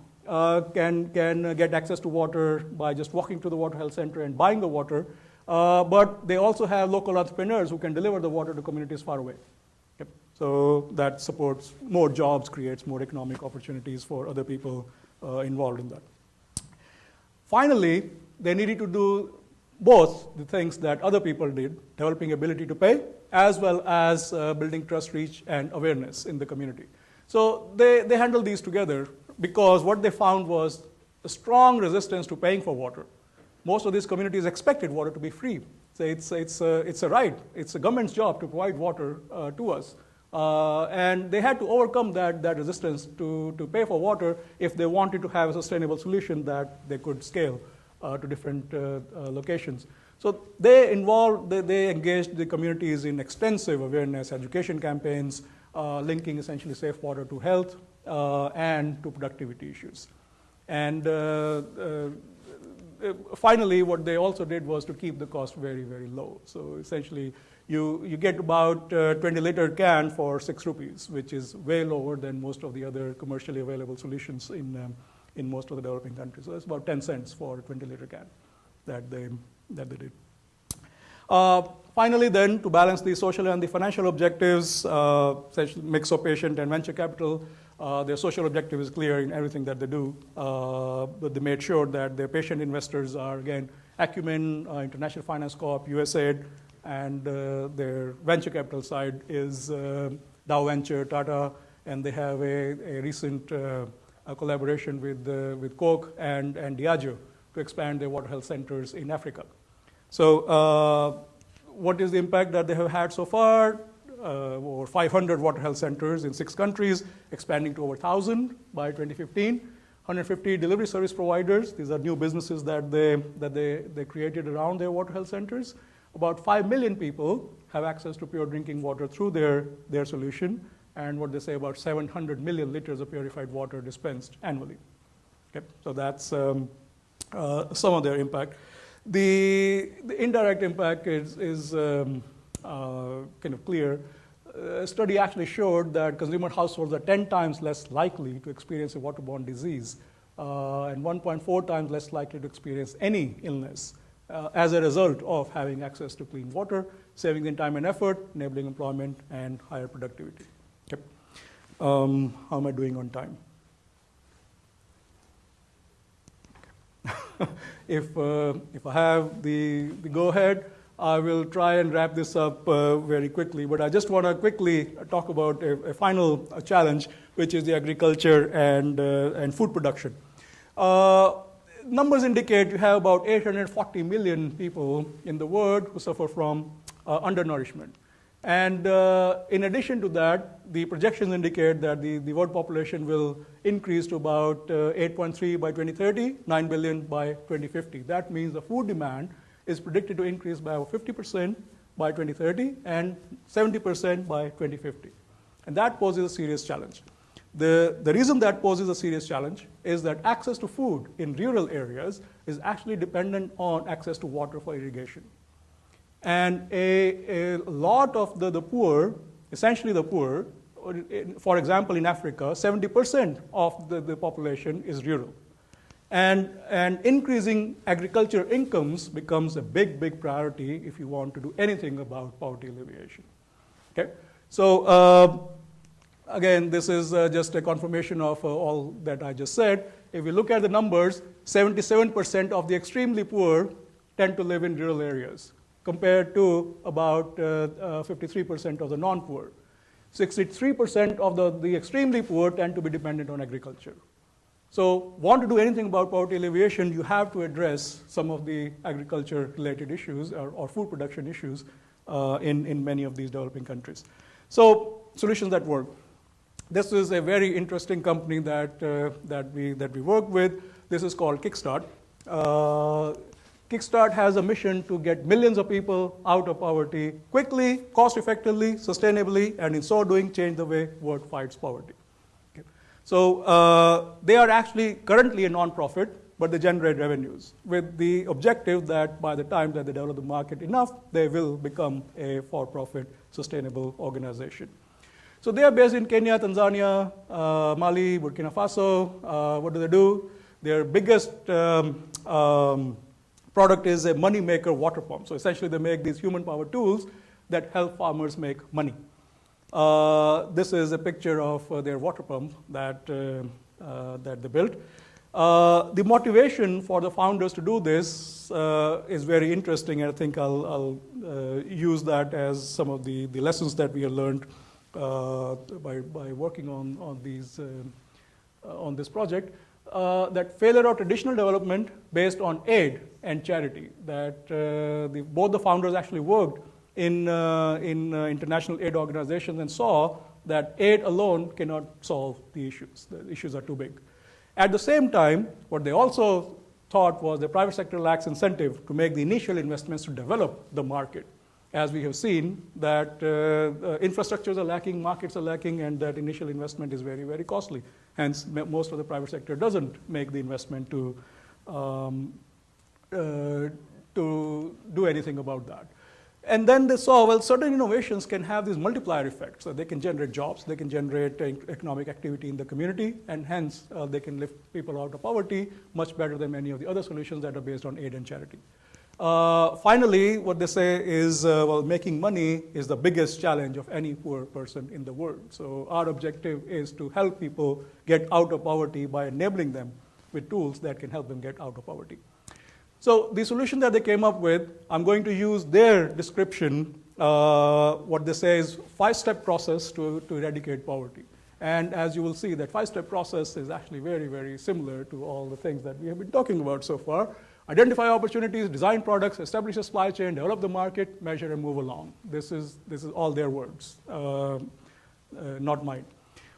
can get access to water by just walking to the water health center and buying the water. But they also have local entrepreneurs who can deliver the water to communities far away. Yep. So that supports more jobs, creates more economic opportunities for other people involved in that. Finally, they needed to do both the things that other people did, developing ability to pay, as well as building trust, reach, and awareness in the community. So they handled these together because what they found was a strong resistance to paying for water. Most of these communities expected water to be free. So it's a right. It's the government's job to provide water to us. And they had to overcome that resistance to pay for water if they wanted to have a sustainable solution that they could scale to different locations. So they engaged the communities in extensive awareness, education campaigns, linking essentially safe water to health and to productivity issues. And finally, what they also did was to keep the cost very, very low. So essentially, you get about 20-liter can for 6 rupees, which is way lower than most of the other commercially available solutions in most of the developing countries. So it's about 10 cents for a 20-liter can that they did. Finally, then, to balance the social and the financial objectives, essentially mix of patient and venture capital, their social objective is clear in everything that they do, but they made sure that their patient investors are, again, Acumen, International Finance Corp, USAID, and their venture capital side is Dow Venture, Tata, and they have a recent collaboration with Coke and Diageo to expand their water health centers in Africa. So what is the impact that they have had so far? Over 500 water health centers in 6 countries, expanding to over 1,000 by 2015. 150 delivery service providers. These are new businesses that they created around their water health centers. About 5 million people have access to pure drinking water through their solution, and what they say, about 700 million liters of purified water dispensed annually. Okay, so that's some of their impact. The indirect impact is kind of clear. A study actually showed that consumer households are 10 times less likely to experience a waterborne disease and 1.4 times less likely to experience any illness as a result of having access to clean water, saving them time and effort, enabling employment, and higher productivity. Okay. How am I doing on time? If I have the go-ahead, I will try and wrap this up very quickly, but I just want to quickly talk about a final challenge, which is the agriculture and food production. Numbers indicate you have about 840 million people in the world who suffer from undernourishment. And in addition to that, the projections indicate that the world population will increase to about 8.3 by 2030, 9 billion by 2050. That means the food demand is predicted to increase by over 50% by 2030 and 70% by 2050. And that poses a serious challenge. The reason that poses a serious challenge is that access to food in rural areas is actually dependent on access to water for irrigation. And a lot of the poor, essentially the poor, for example, in Africa, 70% of the population is rural. And increasing agriculture incomes becomes a big priority if you want to do anything about poverty alleviation. Okay? So again, this is just a confirmation of all that I just said. If we look at the numbers, 77% of the extremely poor tend to live in rural areas, compared to about 53% of the non-poor. 63% of the extremely poor tend to be dependent on agriculture. So, want to do anything about poverty alleviation, you have to address some of the agriculture-related issues or food production issues in many of these developing countries. So, solutions that work. This is a very interesting company that we work with. This is called Kickstart. Kickstart has a mission to get millions of people out of poverty quickly, cost-effectively, sustainably, and in so doing, change the way the world fights poverty. Okay. So they are actually currently a non-profit, but they generate revenues with the objective that by the time that they develop the market enough, they will become a for-profit, sustainable organization. So they are based in Kenya, Tanzania, Mali, Burkina Faso. What do? Their biggest product is a money maker water pump. So essentially they make these human power tools that help farmers make money. This is a picture of their water pump that they built. The motivation for the founders to do this is very interesting, and I think I'll use that as some of the lessons that we have learned by working on this project. That failure of traditional development based on aid and charity, that both the founders actually worked in international aid organizations and saw that aid alone cannot solve the issues. The issues are too big. At the same time, what they also thought was the private sector lacks incentive to make the initial investments to develop the market. As we have seen, that infrastructures are lacking, markets are lacking, and that initial investment is very, very costly. Hence, most of the private sector doesn't make the investment to do anything about that. And then they saw, well, certain innovations can have these multiplier effects. So they can generate jobs, they can generate economic activity in the community, and hence they can lift people out of poverty much better than many of the other solutions that are based on aid and charity. Finally, what they say is, well, making money is the biggest challenge of any poor person in the world. So our objective is to help people get out of poverty by enabling them with tools that can help them get out of poverty. So the solution that they came up with, I'm going to use their description, what they say is 5-step process to eradicate poverty. And as you will see, that 5-step process is actually very, very similar to all the things that we have been talking about so far. Identify opportunities, design products, establish a supply chain, develop the market, measure and move along. This is all their words, not mine.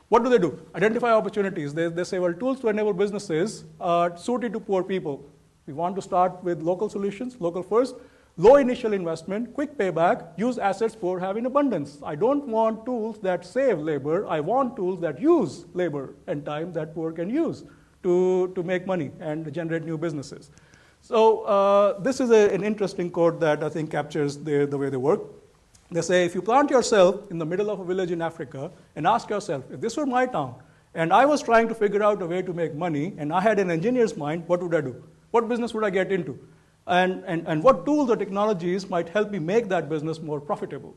What do they do? Identify opportunities. They say, well, tools to enable businesses are suited to poor people. We want to start with local solutions, local first, low initial investment, quick payback, use assets poor have in abundance. I don't want tools that save labor. I want tools that use labor and time that poor can use to make money and generate new businesses. So this is an interesting quote that I think captures the way they work. They say, if you plant yourself in the middle of a village in Africa and ask yourself, if this were my town and I was trying to figure out a way to make money and I had an engineer's mind, what would I do? What business would I get into? And what tools or technologies might help me make that business more profitable?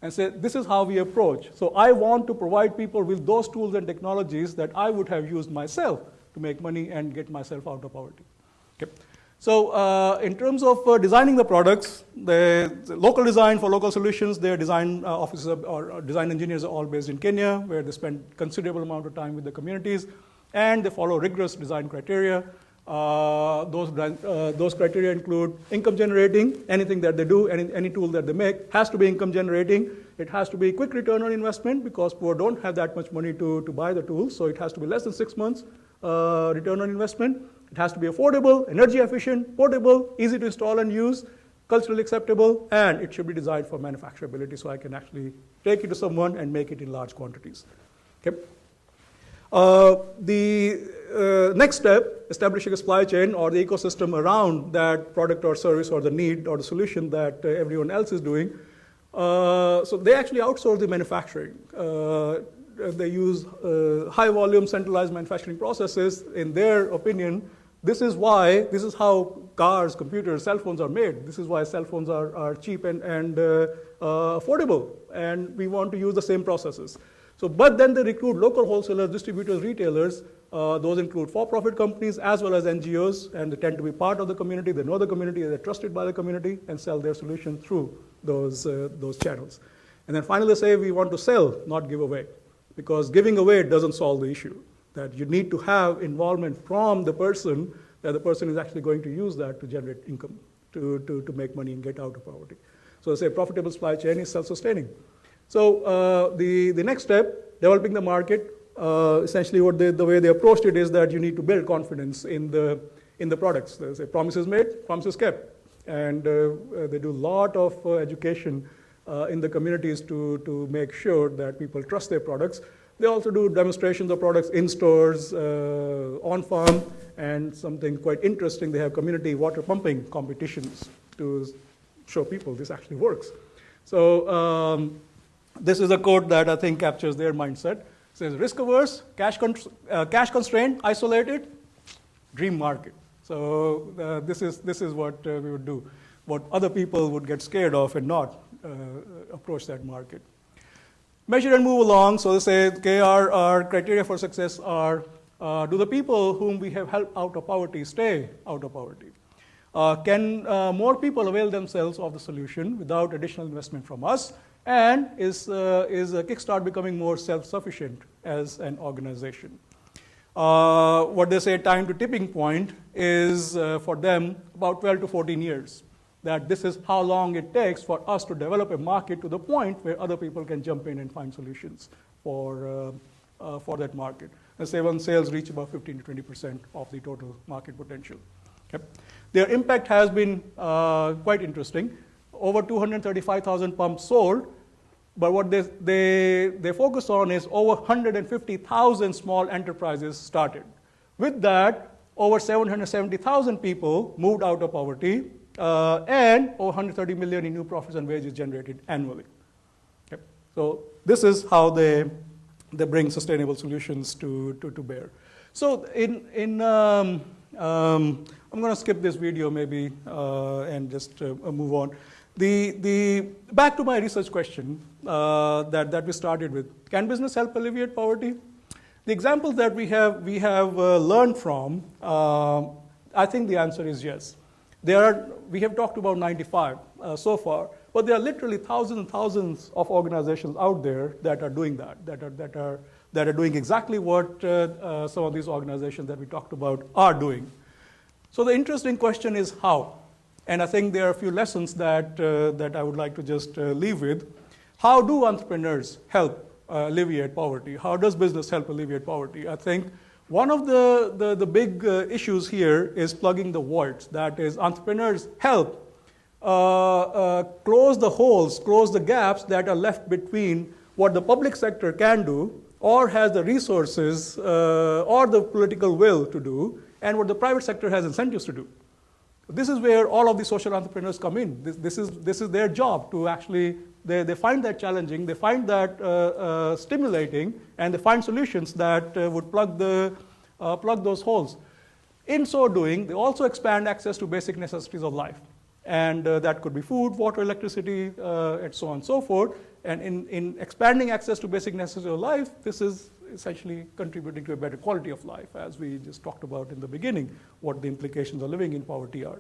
And say, this is how we approach. So I want to provide people with those tools and technologies that I would have used myself to make money and get myself out of poverty. Okay. So in terms of designing the products, the local design for local solutions, their design offices or design engineers are all based in Kenya, where they spend considerable amount of time with the communities, and they follow rigorous design criteria. Those criteria include income generating. Anything that they do, any tool that they make has to be income generating. It has to be quick return on investment because poor don't have that much money to buy the tools. So it has to be less than 6 months return on investment. It has to be affordable, energy efficient, portable, easy to install and use, culturally acceptable, and it should be designed for manufacturability so I can actually take it to someone and make it in large quantities. Okay. The next step, establishing a supply chain or the ecosystem around that product or service or the need or the solution that everyone else is doing. So they actually outsource the manufacturing. They use high volume centralized manufacturing processes. In their opinion, this is how cars, computers, cell phones are made. This is why cell phones are cheap and affordable. And we want to use the same processes. So, but then they recruit local wholesalers, distributors, retailers. Those include for-profit companies as well as NGOs, and they tend to be part of the community. They know the community, they're trusted by the community, and sell their solution through those channels. And then finally, they say we want to sell, not give away, because giving away doesn't solve the issue. That you need to have involvement from the person, that the person is actually going to use that to generate income, to make money and get out of poverty. So they say profitable supply chain is self-sustaining. So the next step, developing the market, essentially the way they approached it is that you need to build confidence in the products. They say promises made, promises kept. And they do a lot of education in the communities to make sure that people trust their products. They also do demonstrations of products in stores, on farm, and something quite interesting, they have community water pumping competitions to show people this actually works. So this is a quote that I think captures their mindset. It says, risk averse, cash constrained, isolated, dream market. So this is what we would do, what other people would get scared of and not approach that market. Measure and move along. So they say, okay, our criteria for success are Do the people whom we have helped out of poverty stay out of poverty? Can more people avail themselves of the solution without additional investment from us? And is Kickstart becoming more self-sufficient as an organization? What they say time to tipping point is for them about 12 to 14 years. That this is how long it takes for us to develop a market to the point where other people can jump in and find solutions for that market. And say when sales reach about 15 to 20% of the total market potential. Okay. Their impact has been quite interesting. Over 235,000 pumps sold, but what they focus on is over 150,000 small enterprises started. With that, over 770,000 people moved out of poverty, and over 130 million in new profits and wages generated annually. Okay. So this is how they bring sustainable solutions to bear. So I'm going to skip this video maybe and just move on. Back to my research question that we started with. Can business help alleviate poverty? The examples that we have learned from, I think the answer is yes. We have talked about 95 so far, but there are literally thousands and thousands of organizations out there that are doing that are doing exactly what some of these organizations that we talked about are doing. So the interesting question is how, and I think there are a few lessons that I would like to just leave with. How do entrepreneurs help alleviate poverty? How does business help alleviate poverty? I think one of the big issues here is plugging the voids. That is, entrepreneurs help close the holes, close the gaps that are left between what the public sector can do or has the resources or the political will to do and what the private sector has incentives to do. This is where all of the social entrepreneurs come in. This is their job to actually, they find that challenging, they find that stimulating, and they find solutions that would plug those holes. In so doing, they also expand access to basic necessities of life. And that could be food, water, electricity, and so on and so forth. And in expanding access to basic necessities of life, this is essentially contributing to a better quality of life, as we just talked about in the beginning, what the implications of living in poverty are.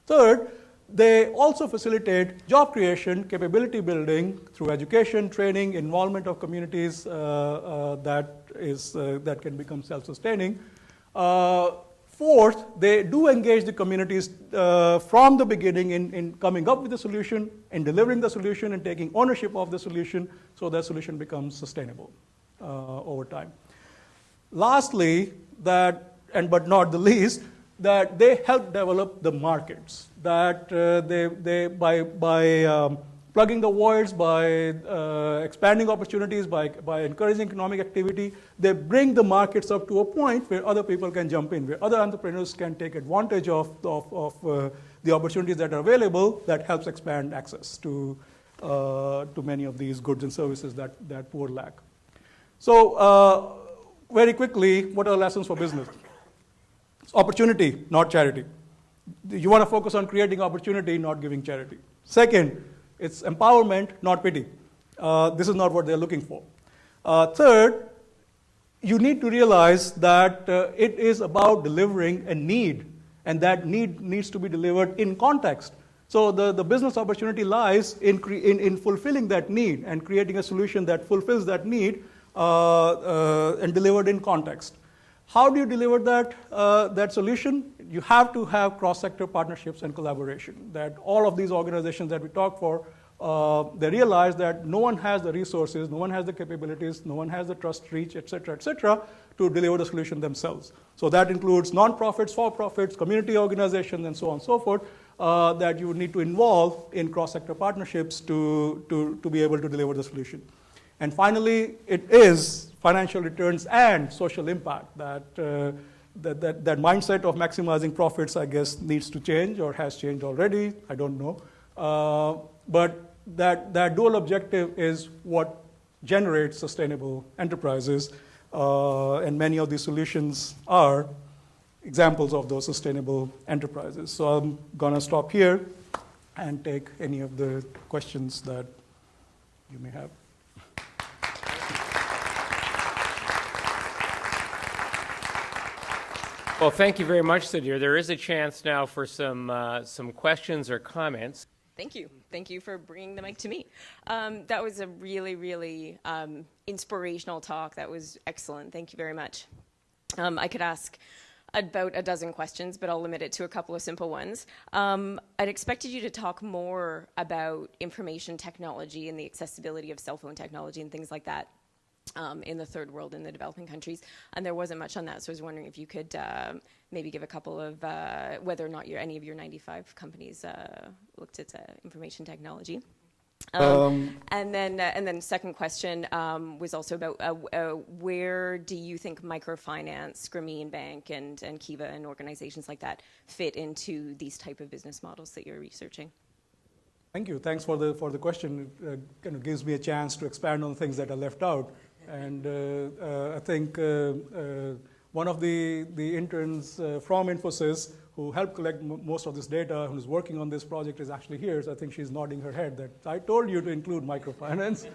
Third, they also facilitate job creation, capability building through education, training, involvement of communities that can become self-sustaining. Fourth, they do engage the communities from the beginning in coming up with the solution, in delivering the solution, and taking ownership of the solution so that solution becomes sustainable over time. Lastly, but not the least, that they help develop the markets. That they by plugging the voids, by expanding opportunities, by encouraging economic activity, they bring the markets up to a point where other people can jump in, where other entrepreneurs can take advantage of the opportunities that are available that helps expand access to many of these goods and services that poor lack. So very quickly, what are the lessons for business? It's opportunity, not charity. You want to focus on creating opportunity, not giving charity. Second, it's empowerment, not pity. This is not what they're looking for. Third, you need to realize that it is about delivering a need, and that need needs to be delivered in context. So the business opportunity lies in fulfilling that need and creating a solution that fulfills that need and delivered in context. How do you deliver that solution? You have to have cross-sector partnerships and collaboration. That all of these organizations that we talk for, they realize that no one has the resources, no one has the capabilities, no one has the trust, reach, et cetera, to deliver the solution themselves. So that includes non-profits, for-profits, community organizations, and so on and so forth, that you need to involve in cross-sector partnerships to be able to deliver the solution. And finally, it is financial returns and social impact. That mindset of maximizing profits, I guess, needs to change or has changed already. I don't know. But that dual objective is what generates sustainable enterprises. And many of these solutions are examples of those sustainable enterprises. So I'm going to stop here and take any of the questions that you may have. Well, thank you very much, Sudheer. There is a chance now for some questions or comments. Thank you. Thank you for bringing the mic to me. That was a really, really inspirational talk. That was excellent. Thank you very much. I could ask about a dozen questions, but I'll limit it to a couple of simple ones. I'd expected you to talk more about information technology and the accessibility of cell phone technology and things like that in the third world, in the developing countries, and there wasn't much on that, so I was wondering if you could maybe give a couple of whether or not any of your 95 companies looked at information technology. And then second question was also about where do you think microfinance, Grameen Bank, and Kiva and organizations like that fit into these type of business models that you're researching? Thank you. Thanks for the question. It kind of gives me a chance to expand on things that are left out. And I think one of the interns from Infosys who helped collect most of this data, who's working on this project, is actually here. So I think she's nodding her head that I told you to include microfinance.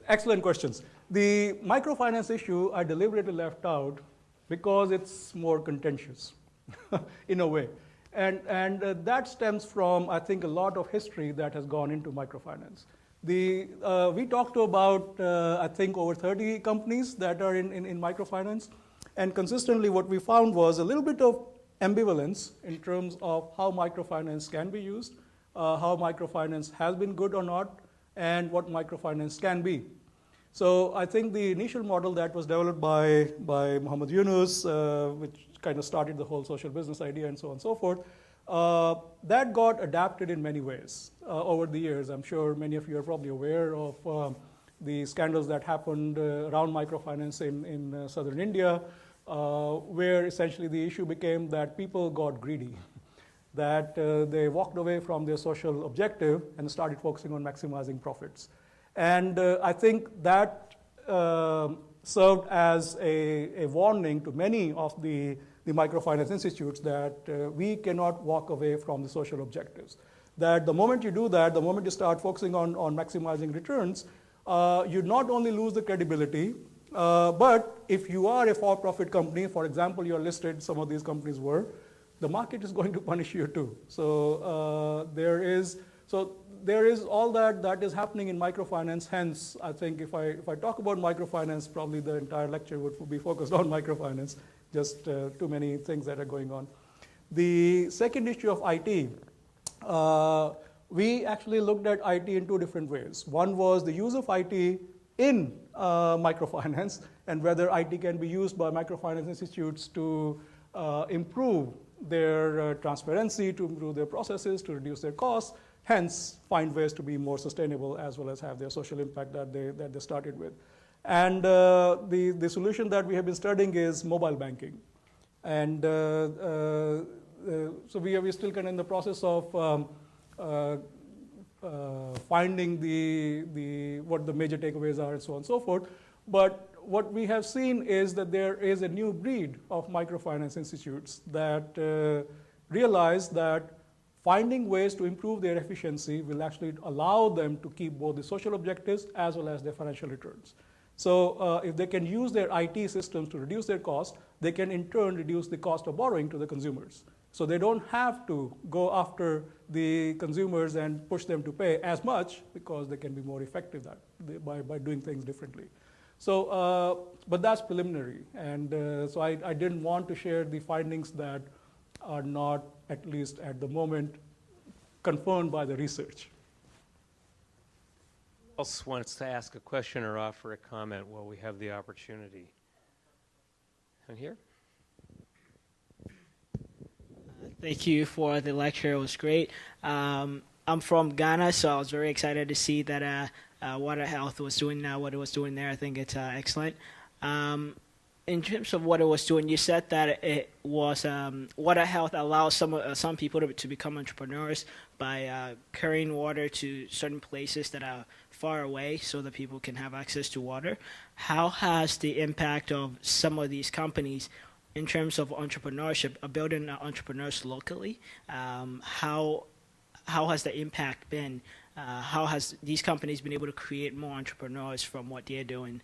Excellent questions. The microfinance issue I deliberately left out because it's more contentious in a way. And that stems from, I think, a lot of history that has gone into microfinance. We talked to about, I think, over 30 companies that are in microfinance. And consistently what we found was a little bit of ambivalence in terms of how microfinance can be used, how microfinance has been good or not, and what microfinance can be. So I think the initial model that was developed by Muhammad Yunus, which kind of started the whole social business idea and so on and so forth, that got adapted in many ways over the years. I'm sure many of you are probably aware of the scandals that happened around microfinance in southern India, where essentially the issue became that people got greedy, that they walked away from their social objective and started focusing on maximizing profits. And I think that served as a warning to many of the microfinance institutes that we cannot walk away from the social objectives. That the moment you do that, the moment you start focusing on maximizing returns, you not only lose the credibility, but if you are a for-profit company, for example, you're listed, some of these companies were, the market is going to punish you too. So there is all that is happening in microfinance. Hence, I think if I talk about microfinance, probably the entire lecture would be focused on microfinance. Just too many things that are going on. The second issue of IT, we actually looked at IT in two different ways. One was the use of IT in microfinance and whether IT can be used by microfinance institutes to improve their transparency, to improve their processes, to reduce their costs, hence find ways to be more sustainable as well as have their social impact that they started with. And the solution that we have been studying is mobile banking. And so we are still kind of in the process of finding what the major takeaways are and so on and so forth. But what we have seen is that there is a new breed of microfinance institutes that realize that finding ways to improve their efficiency will actually allow them to keep both the social objectives as well as their financial returns. So if they can use their IT systems to reduce their cost, they can in turn reduce the cost of borrowing to the consumers. So they don't have to go after the consumers and push them to pay as much because they can be more effective by doing things differently. So, but that's preliminary. And so I didn't want to share the findings that are not, at least at the moment, confirmed by the research. Who else wants to ask a question or offer a comment while we have the opportunity? And here? Thank you for the lecture. It was great. I'm from Ghana, so I was very excited to see that Water Health was doing what it was doing there. I think it's excellent. In terms of what it was doing, you said that it was Water Health allows some people to become entrepreneurs by carrying water to certain places that are far away so that people can have access to water. How has the impact of some of these companies in terms of entrepreneurship, building entrepreneurs locally, how has the impact been? How has these companies been able to create more entrepreneurs from what they're doing?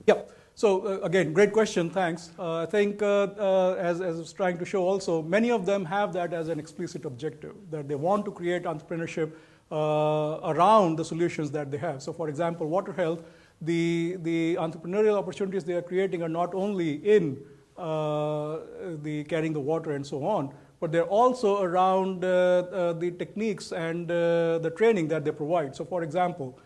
Yep. So again, great question, thanks. I think as I was trying to show also, many of them have that as an explicit objective, that they want to create entrepreneurship around the solutions that they have. So for example, water health, the entrepreneurial opportunities they are creating are not only in the carrying the water and so on, but they're also around the techniques and the training that they provide. So for example,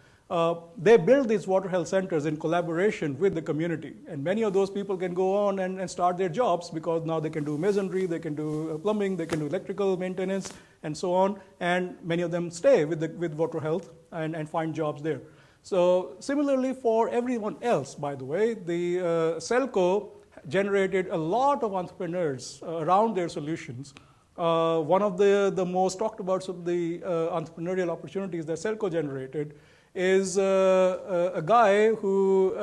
they build these water health centers in collaboration with the community. And many of those people can go on and start their jobs because now they can do masonry, they can do plumbing, they can do electrical maintenance, and so on. And many of them stay with water health and find jobs there. So similarly for everyone else, by the way, the Selco generated a lot of entrepreneurs around their solutions. One of the most talked about of the entrepreneurial opportunities that Selco generated is a guy who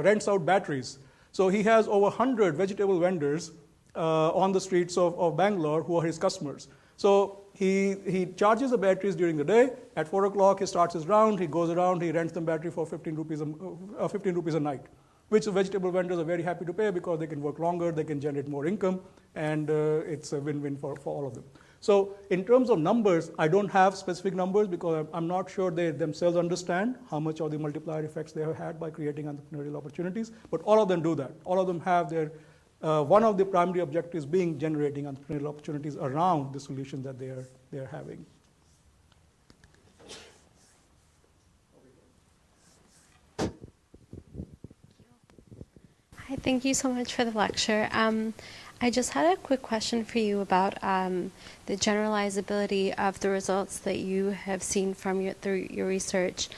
rents out batteries. So he has over 100 vegetable vendors on the streets of Bangalore who are his customers. So he charges the batteries during the day. At 4 o'clock, he starts his round. He goes around. He rents the battery for 15 rupees a night, which the vegetable vendors are very happy to pay because they can work longer, they can generate more income, and it's a win-win for all of them. So in terms of numbers, I don't have specific numbers because I'm not sure they themselves understand how much of the multiplier effects they have had by creating entrepreneurial opportunities, but all of them do that. All of them have their, one of the primary objectives being generating entrepreneurial opportunities around the solution that they are having. Hi, thank you so much for the lecture. I just had a quick question for you about the generalizability of the results that you have seen from through your research,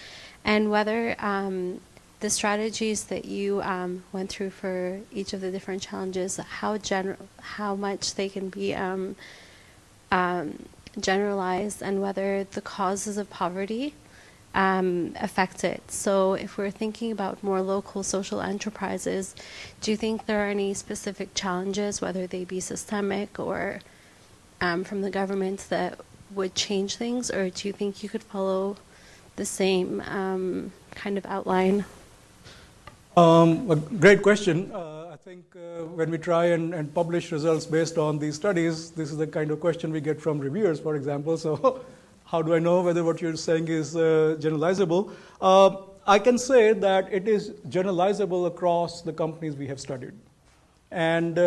and whether the strategies that you went through for each of the different challenges, how much they can be generalized, and whether the causes of poverty affect it. So if we're thinking about more local social enterprises, do you think there are any specific challenges, whether they be systemic or from the government, that would change things, or do you think you could follow the same kind of outline? A great question. I think when we try and publish results based on these studies, this is the kind of question we get from reviewers, for example. So how do I know whether what you're saying is generalizable? I can say that it is generalizable across the companies we have studied. And it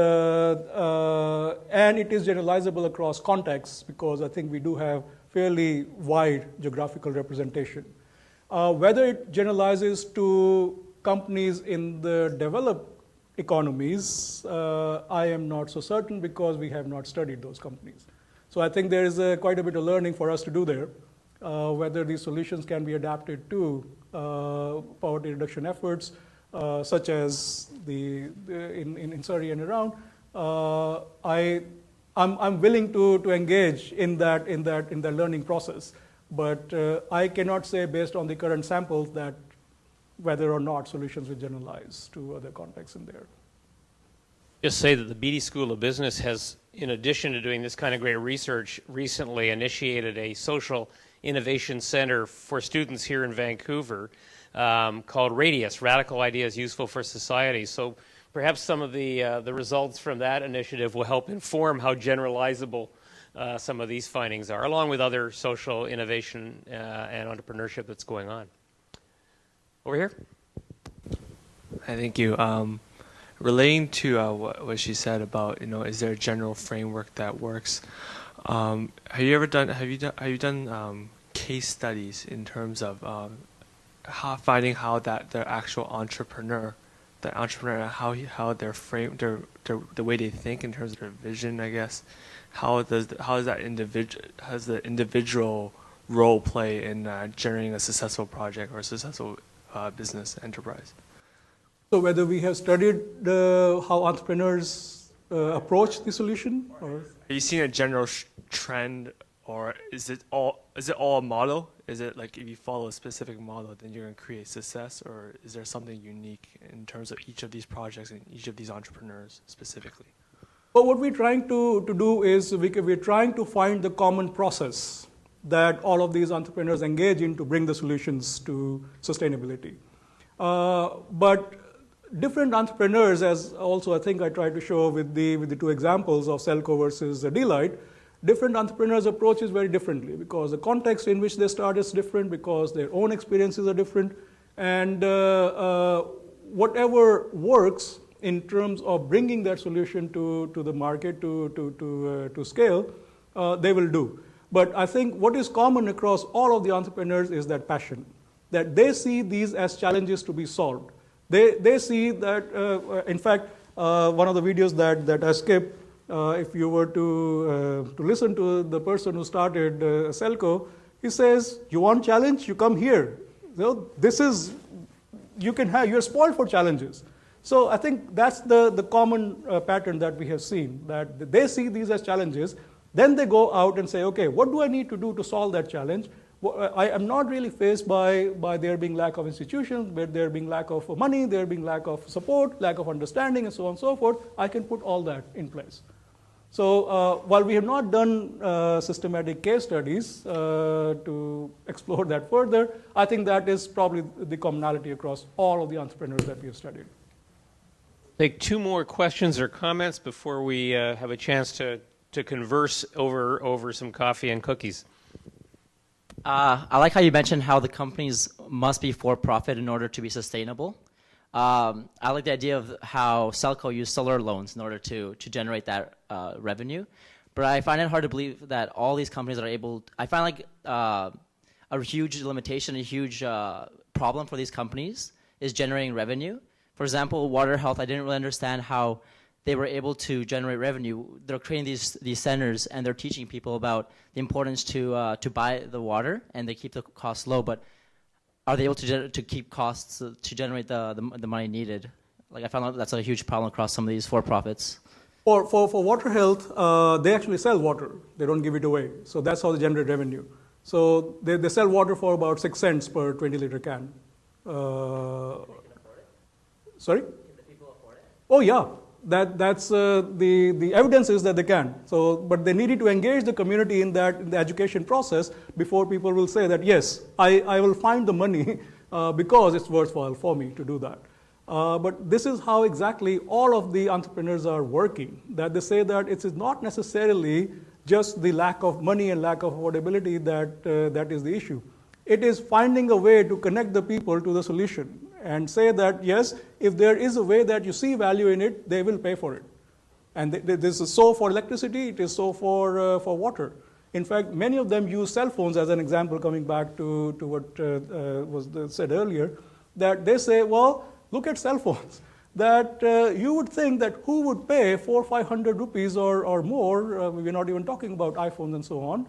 is generalizable across contexts because I think we do have fairly wide geographical representation. Whether it generalizes to companies in the developed economies, I am not so certain because we have not studied those companies. So I think there is quite a bit of learning for us to do there, whether these solutions can be adapted to poverty reduction efforts, such as in Surrey and around. I'm willing to engage in that learning process, but I cannot say based on the current samples that whether or not solutions will generalize to other contexts in there. Just say that the Beatty School of Business has, in addition to doing this kind of great research, recently initiated a social innovation center for students here in Vancouver called Radius, Radical Ideas Useful for Society. So perhaps some of the results from that initiative will help inform how generalizable some of these findings are, along with other social innovation and entrepreneurship that's going on. Over here. Hi, thank you. Relating to what she said about, is there a general framework that works? Have you done case studies in terms of finding how that the actual entrepreneur, how their frame, the way they think in terms of their vision, I guess, how does the individual role play in generating a successful project or a successful business enterprise? So whether we have studied how entrepreneurs approach the solution, or are you seeing a general trend, or is it all a model? Is it like if you follow a specific model, then you're going to create success, or is there something unique in terms of each of these projects and each of these entrepreneurs specifically? Well, what we're trying to do is we're trying to find the common process that all of these entrepreneurs engage in to bring the solutions to sustainability. But different entrepreneurs, as also I think I tried to show with the two examples of Selco versus Delight, different entrepreneurs approach is very differently because the context in which they start is different, because their own experiences are different, and whatever works in terms of bringing that solution to the market to scale, they will do. But I think what is common across all of the entrepreneurs is that passion, that they see these as challenges to be solved. They see that, in fact, one of the videos that I skipped, if you were to listen to the person who started Selco, he says, you want challenge, you come here. So this is, you're spoiled for challenges. So I think that's the common pattern that we have seen, that they see these as challenges, then they go out and say, okay, what do I need to do to solve that challenge? I am not really faced by there being lack of institutions, but there being lack of money, there being lack of support, lack of understanding, and so on and so forth. I can put all that in place. So while we have not done systematic case studies to explore that further, I think that is probably the commonality across all of the entrepreneurs that we have studied. Take two more questions or comments before we have a chance to converse over some coffee and cookies. I like how you mentioned how the companies must be for profit in order to be sustainable. I like the idea of how Selco used solar loans in order to generate that revenue. But I find it hard to believe that all these companies are able, I find like a huge limitation, a huge problem for these companies is generating revenue. For example, Water Health, I didn't really understand how they were able to generate revenue. They're creating these centers and they're teaching people about the importance to buy the water, and they keep the costs low. But are they able to keep costs to generate the money needed? Like I found out that's a huge problem across some of these for-profits. For Water Health, they actually sell water. They don't give it away. So that's how they generate revenue. So they sell water for about 6 cents per 20-liter can. Sorry? Can the people afford it? Oh yeah. That's the evidence is that they can. So, but they needed to engage the community in the education process before people will say that yes, I will find the money because it's worthwhile for me to do that. But this is how exactly all of the entrepreneurs are working. That they say that it is not necessarily just the lack of money and lack of affordability that is the issue. It is finding a way to connect the people to the solution and say that, yes, if there is a way that you see value in it, they will pay for it. And this is so for electricity, it is so for water. In fact, many of them use cell phones as an example, coming back to what was said earlier, that they say, well, look at cell phones. That you would think that who would pay 400 or 500 rupees or more, we're not even talking about iPhones and so on,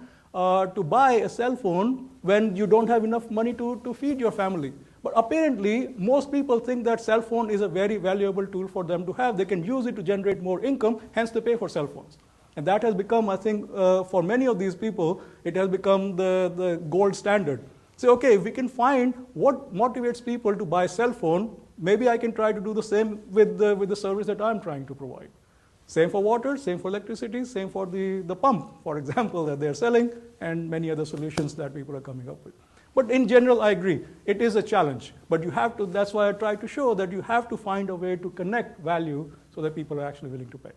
to buy a cell phone when you don't have enough money to feed your family. But apparently, most people think that cell phone is a very valuable tool for them to have. They can use it to generate more income, hence they pay for cell phones. And that has become, I think, for many of these people, it has become the gold standard. Say, okay, if we can find what motivates people to buy cell phone, maybe I can try to do the same with the service that I'm trying to provide. Same for water, same for electricity, same for the pump, for example, that they're selling, and many other solutions that people are coming up with. But in general, I agree, it is a challenge. But you have to, that's why I try to show that you have to find a way to connect value so that people are actually willing to pay.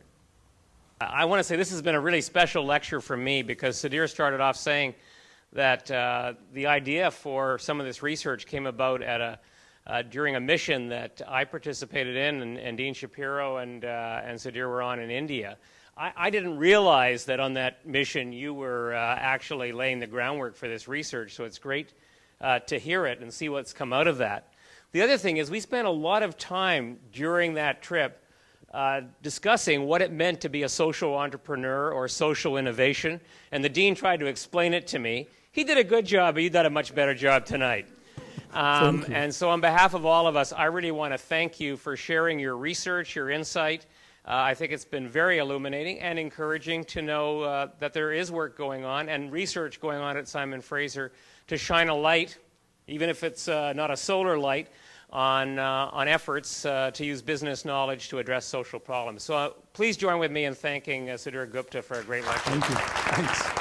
I want to say this has been a really special lecture for me because Sudheer started off saying that the idea for some of this research came about at during a mission that I participated in, and Dean Shapiro and Sudheer were on in India. I didn't realize that on that mission you were actually laying the groundwork for this research, so it's great to hear it and see what's come out of that. The other thing is we spent a lot of time during that trip discussing what it meant to be a social entrepreneur or social innovation, and the Dean tried to explain it to me. He did a good job, but you did a much better job tonight. And so on behalf of all of us, I really want to thank you for sharing your research, your insight. I think it's been very illuminating and encouraging to know that there is work going on and research going on at Simon Fraser to shine a light, even if it's not a solar light, on efforts to use business knowledge to address social problems. So please join with me in thanking Sudheer Gupta for a great lecture. Thank you. Thanks.